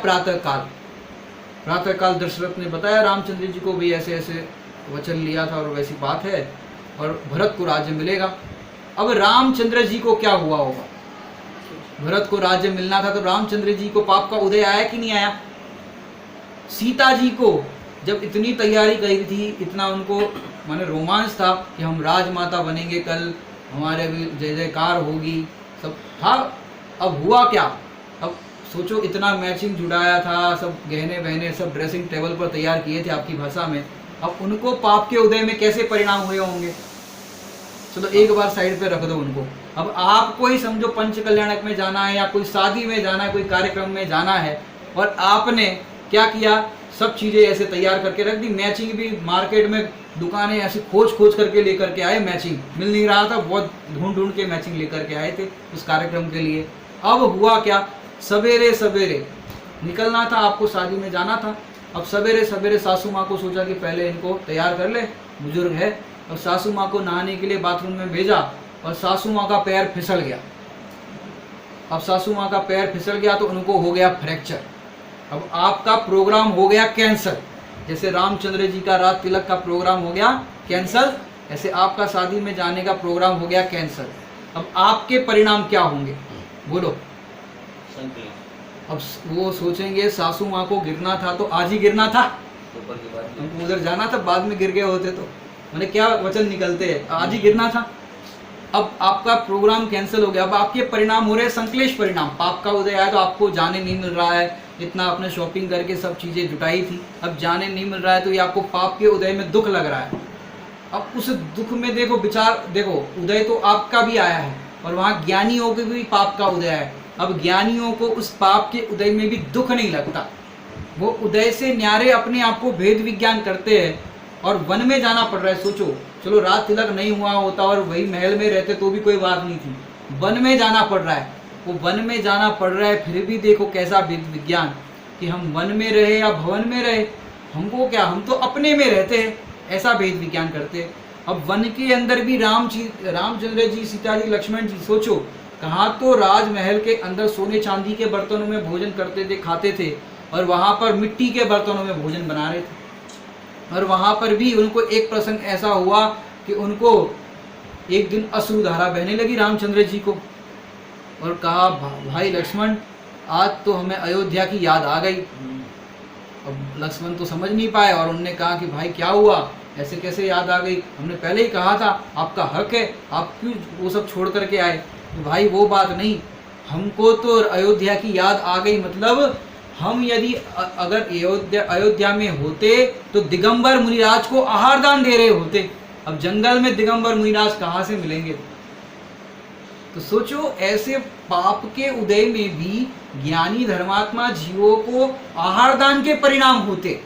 प्रातःकाल दशरथ ने बताया रामचंद्र जी को, भाई ऐसे ऐसे वचन लिया था और वैसी बात है और भरत को राज्य मिलेगा। अब रामचंद्र जी को क्या हुआ होगा? भरत को राज्य मिलना था तो रामचंद्र जी को पाप का उदय आया कि नहीं आया? सीता जी को जब इतनी तैयारी करी थी, इतना उनको माने रोमांच था कि हम राजमाता बनेंगे, कल हमारे भी जय जयकार होगी, सब था। अब हुआ क्या? अब सोचो, इतना मैचिंग जुड़ाया था, सब गहने बहने सब ड्रेसिंग टेबल पर तैयार किए थे आपकी भाषा में, अब उनको पाप के उदय में कैसे परिणाम हुए होंगे? चलो एक बार साइड पे रख दो उनको। अब आपको ही समझो पंच कल्याणक में जाना है या कोई शादी में जाना है, कोई कार्यक्रम में जाना है, और आपने क्या किया? सब चीज़ें ऐसे तैयार करके रख दी, मैचिंग भी मार्केट में दुकानें ऐसे खोज करके लेकर के आए, मैचिंग मिल नहीं रहा था, बहुत ढूंढ के मैचिंग लेकर के आए थे उस कार्यक्रम के लिए। अब हुआ क्या? सवेरे सवेरे निकलना था, आपको शादी में जाना था। अब सवेरे सवेरे सासू माँ को सोचा कि पहले इनको तैयार कर ले, बुजुर्ग है। अब सासू माँ को नहाने के लिए बाथरूम में भेजा और सासू माँ का पैर फिसल गया। अब सासू माँ का पैर फिसल गया तो उनको हो गया फ्रैक्चर। अब आपका प्रोग्राम हो गया कैंसल। जैसे रामचंद्र जी का रात तिलक का प्रोग्राम हो गया कैंसल, ऐसे आपका शादी में जाने का प्रोग्राम हो गया कैंसल। अब आपके परिणाम क्या होंगे बोलो? अब वो सोचेंगे सासू माँ को गिरना था तो आज ही गिरना था, हमको उधर जाना था, बाद में गिर गए होते तो मैंने क्या वचन निकलते हैं, आज ही गिरना था। अब आपका प्रोग्राम कैंसिल हो गया। अब आपके परिणाम हो रहे संश्लेष परिणाम। पाप का उदय आया तो आपको जाने नहीं मिल रहा है, इतना आपने शॉपिंग करके सब चीज़ें जुटाई थी, अब जाने नहीं मिल रहा है तो ये आपको पाप के उदय में दुख लग रहा है। अब उस दुख में देखो विचार, देखो उदय तो आपका भी आया है और वहाँ ज्ञानियों के भी पाप का उदय है। अब ज्ञानियों को उस पाप के उदय में भी दुख नहीं लगता, वो उदय से न्यारे अपने आप को भेद विज्ञान करते हैं और वन में जाना पड़ रहा है। सोचो, चलो रात तिलक नहीं हुआ होता और वही महल में रहते तो भी कोई बात नहीं थी, वन में जाना पड़ रहा है, वो वन में जाना पड़ रहा है, फिर भी देखो कैसा भेद विज्ञान कि हम वन में रहे या भवन में रहे, हमको क्या, हम तो अपने में रहते हैं, ऐसा भेद विज्ञान करते हैं। अब वन के अंदर भी रामचंद्र जी, सीता जी, लक्ष्मण जी, सोचो कहाँ तो राजमहल के अंदर सोने चांदी के बर्तनों में भोजन करते थे, खाते थे, और वहाँ पर मिट्टी के बर्तनों में भोजन बना रहे थे। और वहाँ पर भी उनको एक प्रसंग ऐसा हुआ कि उनको एक दिन अश्रुधारा बहने लगी रामचंद्र जी को, और कहा भाई लक्ष्मण आज तो हमें अयोध्या की याद आ गई। अब लक्ष्मण तो समझ नहीं पाए और उनने कहा कि भाई क्या हुआ, ऐसे कैसे याद आ गई, हमने पहले ही कहा था आपका हक है, आप क्यों वो सब छोड़ करके आए? तो भाई वो बात नहीं, हमको तो अयोध्या की याद आ गई, मतलब हम यदि अगर अयोध्या में होते तो दिगंबर मुनिराज को आहार दान दे रहे होते, अब जंगल में दिगंबर मुनिराज कहाँ से मिलेंगे? तो सोचो ऐसे पाप के उदय में भी ज्ञानी धर्मात्मा जीवों को आहार दान के परिणाम होते।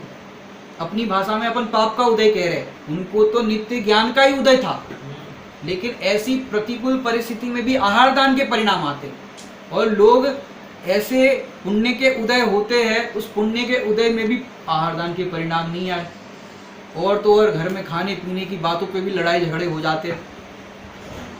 अपनी भाषा में अपन पाप का उदय कह रहे, उनको तो नित्य ज्ञान का ही उदय था, लेकिन ऐसी प्रतिकूल परिस्थिति में भी आहार दान के परिणाम आते। और लोग ऐसे पुण्य के उदय होते हैं, उस पुण्य के उदय में भी आहार दान के परिणाम नहीं आए, और तो और घर में खाने पीने की बातों पे भी लड़ाई झगड़े हो जाते हैं।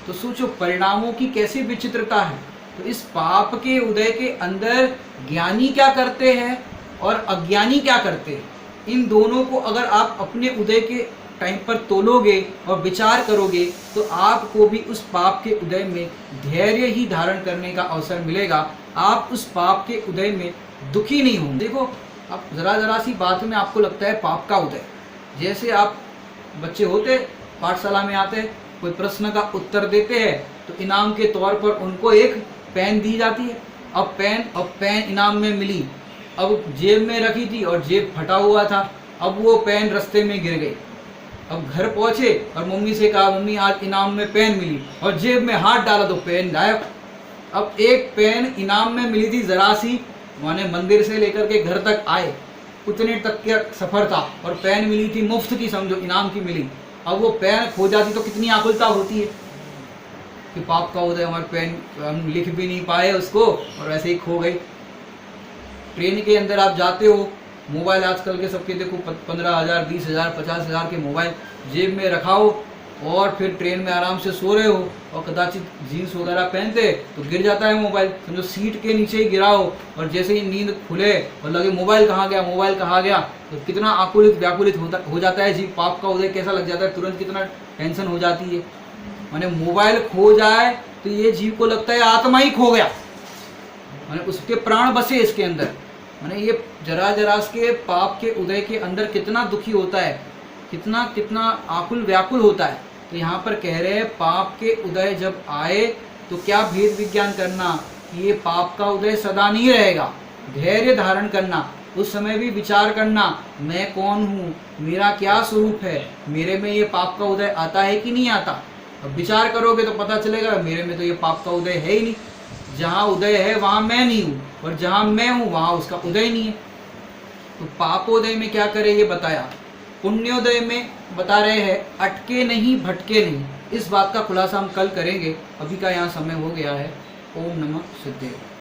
तो सोचो परिणामों की कैसी विचित्रता है। तो इस पाप के उदय के अंदर ज्ञानी क्या करते हैं और अज्ञानी क्या करते हैं, इन दोनों को अगर आप अपने उदय के टाइम पर तोलोगे और विचार करोगे तो आपको भी उस पाप के उदय में धैर्य ही धारण करने का अवसर मिलेगा। आप उस पाप के उदय में दुखी नहीं होंगे। देखो अब ज़रा सी बात में आपको लगता है पाप का उदय, जैसे आप बच्चे होते पाठशाला में आते, कोई प्रश्न का उत्तर देते हैं तो इनाम के तौर पर उनको एक पेन दी जाती है। अब पेन इनाम में मिली, अब जेब में रखी थी और जेब फटा हुआ था, अब वो पेन रास्ते में गिर गई। अब घर पहुंचे और मम्मी से कहा मम्मी आज इनाम में पेन मिली, और जेब में हाथ डाला तो पेन गायब। अब एक पेन इनाम में मिली थी जरा सी, माने मंदिर से लेकर के घर तक आए उतने तक का सफ़र था, और पेन मिली थी मुफ्त की, समझो इनाम की मिली। अब वो पेन खो जाती तो कितनी आकुलता होती है। कि पाप का उदय, हमारे पेन हम लिख भी नहीं पाए उसको और ऐसे ही खो गई। ट्रेन के अंदर आप जाते हो, मोबाइल आजकल के सबके देखो 15,000, 20,000, 50,000 के मोबाइल जेब में रखाओ और फिर ट्रेन में आराम से सो रहे हो और कदाचित जीन्स वगैरह पहनते तो गिर जाता है मोबाइल, समझो सीट के नीचे ही गिरा हो और जैसे ही नींद खुले और लगे मोबाइल कहाँ गया, मोबाइल कहाँ गया, तो कितना आकुलित व्याकुलित हो जाता है जीव। पाप का उदय कैसा लग जाता है, तुरंत कितना टेंशन हो जाती है। माने मोबाइल खो जाए तो ये जीव को लगता है आत्मा ही खो गया, माने उसके प्राण बसे इसके अंदर। माने ये जरा जरा के पाप के उदय के अंदर कितना दुखी होता है, कितना कितना आकुल व्याकुल होता है। तो यहाँ पर कह रहे हैं पाप के उदय जब आए तो क्या भेद विज्ञान करना, ये पाप का उदय सदा नहीं रहेगा, धैर्य धारण करना, उस समय भी विचार करना मैं कौन हूँ, मेरा क्या स्वरूप है, मेरे में ये पाप का उदय आता है कि नहीं आता। अब विचार करोगे तो पता चलेगा मेरे में तो ये पाप का उदय है ही नहीं, जहाँ उदय है वहाँ मैं नहीं हूँ और जहाँ मैं हूँ वहाँ उसका उदय नहीं है। तो पापोदय में क्या करे ये बताया, पुण्योदय में बता रहे हैं अटके नहीं भटके नहीं। इस बात का खुलासा हम कल करेंगे, अभी का यहाँ समय हो गया है। ओम नमः सिद्धेश्वर।